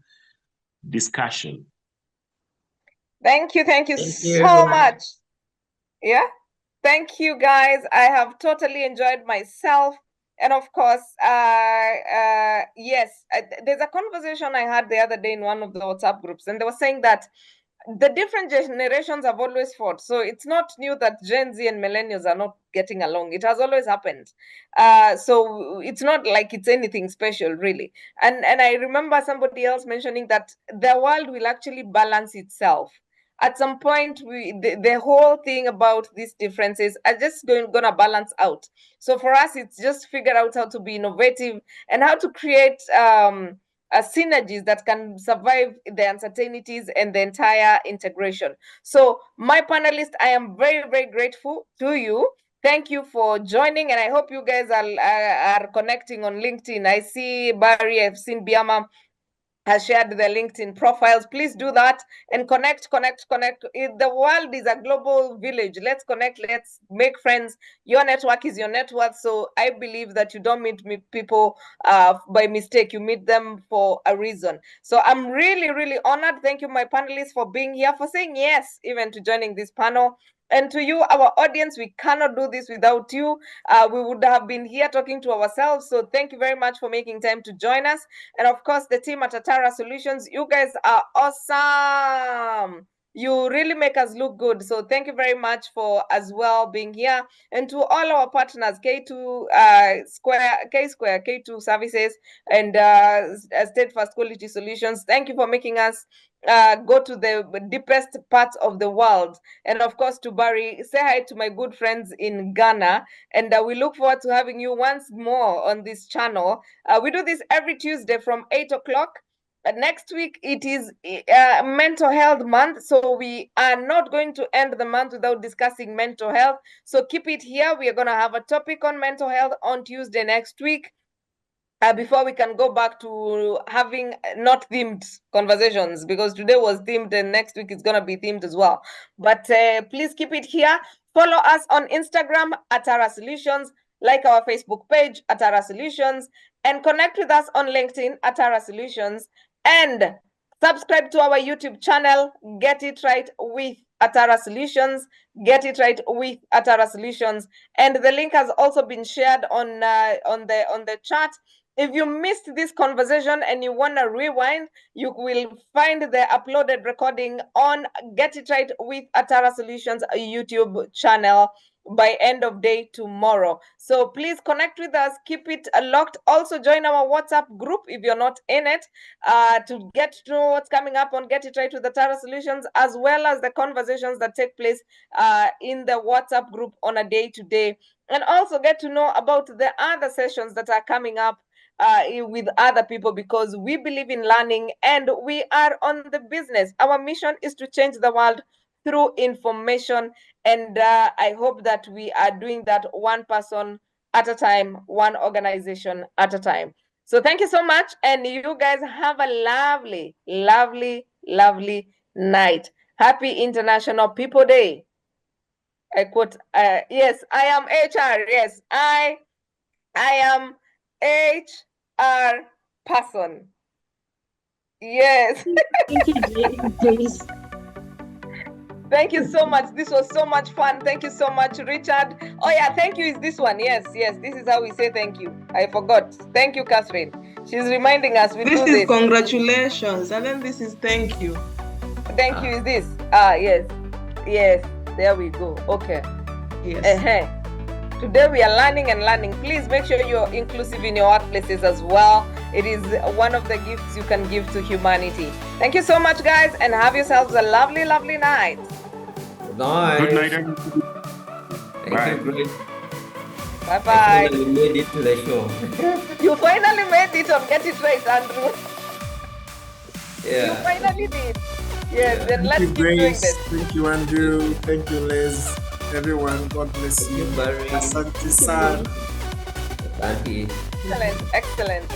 B: discussion.
A: Thank you
D: Thank
A: so
D: you.
A: much. Yeah, thank you guys. I have totally enjoyed myself. And of course, yes, there's a conversation I had the other day in one of the WhatsApp groups, and they were saying that the different generations have always fought. So it's not new that Gen Z and millennials are not getting along. It has always happened. So it's not like it's anything special, really. And I remember somebody else mentioning that the world will actually balance itself. At some point, the whole thing about these differences are just gonna balance out. So for us, it's just figure out how to be innovative and how to create synergies that can survive the uncertainties and the entire integration. So my panelists, I am very, very grateful to you. Thank you for joining, and I hope you guys are connecting on LinkedIn. I see Barry, I've seen Biama has shared the LinkedIn profiles. Please do that and connect. The world is a global village. Let's connect. Let's make friends. Your network is your net worth. So I believe that you don't meet people by mistake. You meet them for a reason. So I'm really, really honored. Thank you, my panelists, for being here, for saying yes, even to joining this panel. And to you, our audience, we cannot do this without you. We would have been here talking to ourselves. So thank you very much for making time to join us. And of course, the team at Atara Solutions, you guys are awesome. You really make us look good. So thank you very much for as well being here. And to all our partners, K2 Square, K2 Services, and Steadfast Quality Solutions, thank you for making us go to the deepest parts of the world. And of course, to Barry, say hi to my good friends in Ghana. And we look forward to having you once more on this channel. We do this every Tuesday from 8 o'clock. Next week, it is Mental Health Month. So we are not going to end the month without discussing mental health. So keep it here. We are going to have a topic on mental health on Tuesday next week. Before we can go back to having not themed conversations, because today was themed and next week it's going to be themed as well. But please keep it here. Follow us on Instagram, Atara Solutions, like our Facebook page, Atara Solutions, and connect with us on LinkedIn, Atara Solutions, and subscribe to our YouTube channel, Get It Right with Atara Solutions. Get It Right with Atara Solutions. And the link has also been shared on the chat. If you missed this conversation and you want to rewind, you will find the uploaded recording on Get It Right with Atara Solutions YouTube channel by end of day tomorrow. So please connect with us, keep it locked. Also join our WhatsApp group if you're not in it, to get to know what's coming up on Get It Right with Atara Solutions, as well as the conversations that take place in the WhatsApp group on a day-to-day, and also get to know about the other sessions that are coming up with other people, because we believe in learning and we are on the business. Our mission is to change the world through information, and I hope that we are doing that one person at a time, one organization at a time. So thank you so much, and you guys have a lovely, lovely, lovely night. Happy International People Day. I quote, yes, I am HR. Yes, I am HR person. Yes.
E: Thank you, Grace.
A: Thank you so much. This was so much fun. Thank you so much, Richard. Oh yeah, thank you is this one. Yes, this is how we say thank you. I forgot. Thank you, Catherine. She's reminding us we
C: This
A: do
C: is
A: this.
C: congratulations, and then this is thank you.
A: Thank you is this. Yes. There we go. Okay.
C: Yes.
A: Today we are learning and learning. Please make sure you're inclusive in your workplaces as well. It is one of the gifts you can give to humanity. Thank you so much, guys, and have yourselves a lovely, lovely night.
D: Good night.
B: Good night, everyone.
D: Thank you, Grace.
A: Bye-bye.
D: I finally made it to the show.
A: You finally made it on Get It Right, Andrew.
D: Yeah.
A: You finally did. Yes, then let's
F: Thank you,
A: keep doing
F: Grace.
A: this.
F: Thank you, Andrew. Thank you, Liz. Everyone, God bless
D: Thank
F: you.
D: you, Barry.
F: Asante sana.
D: Asante.
A: Excellent.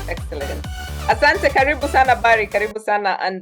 A: Asante, karibu sana Barry, karibu sana and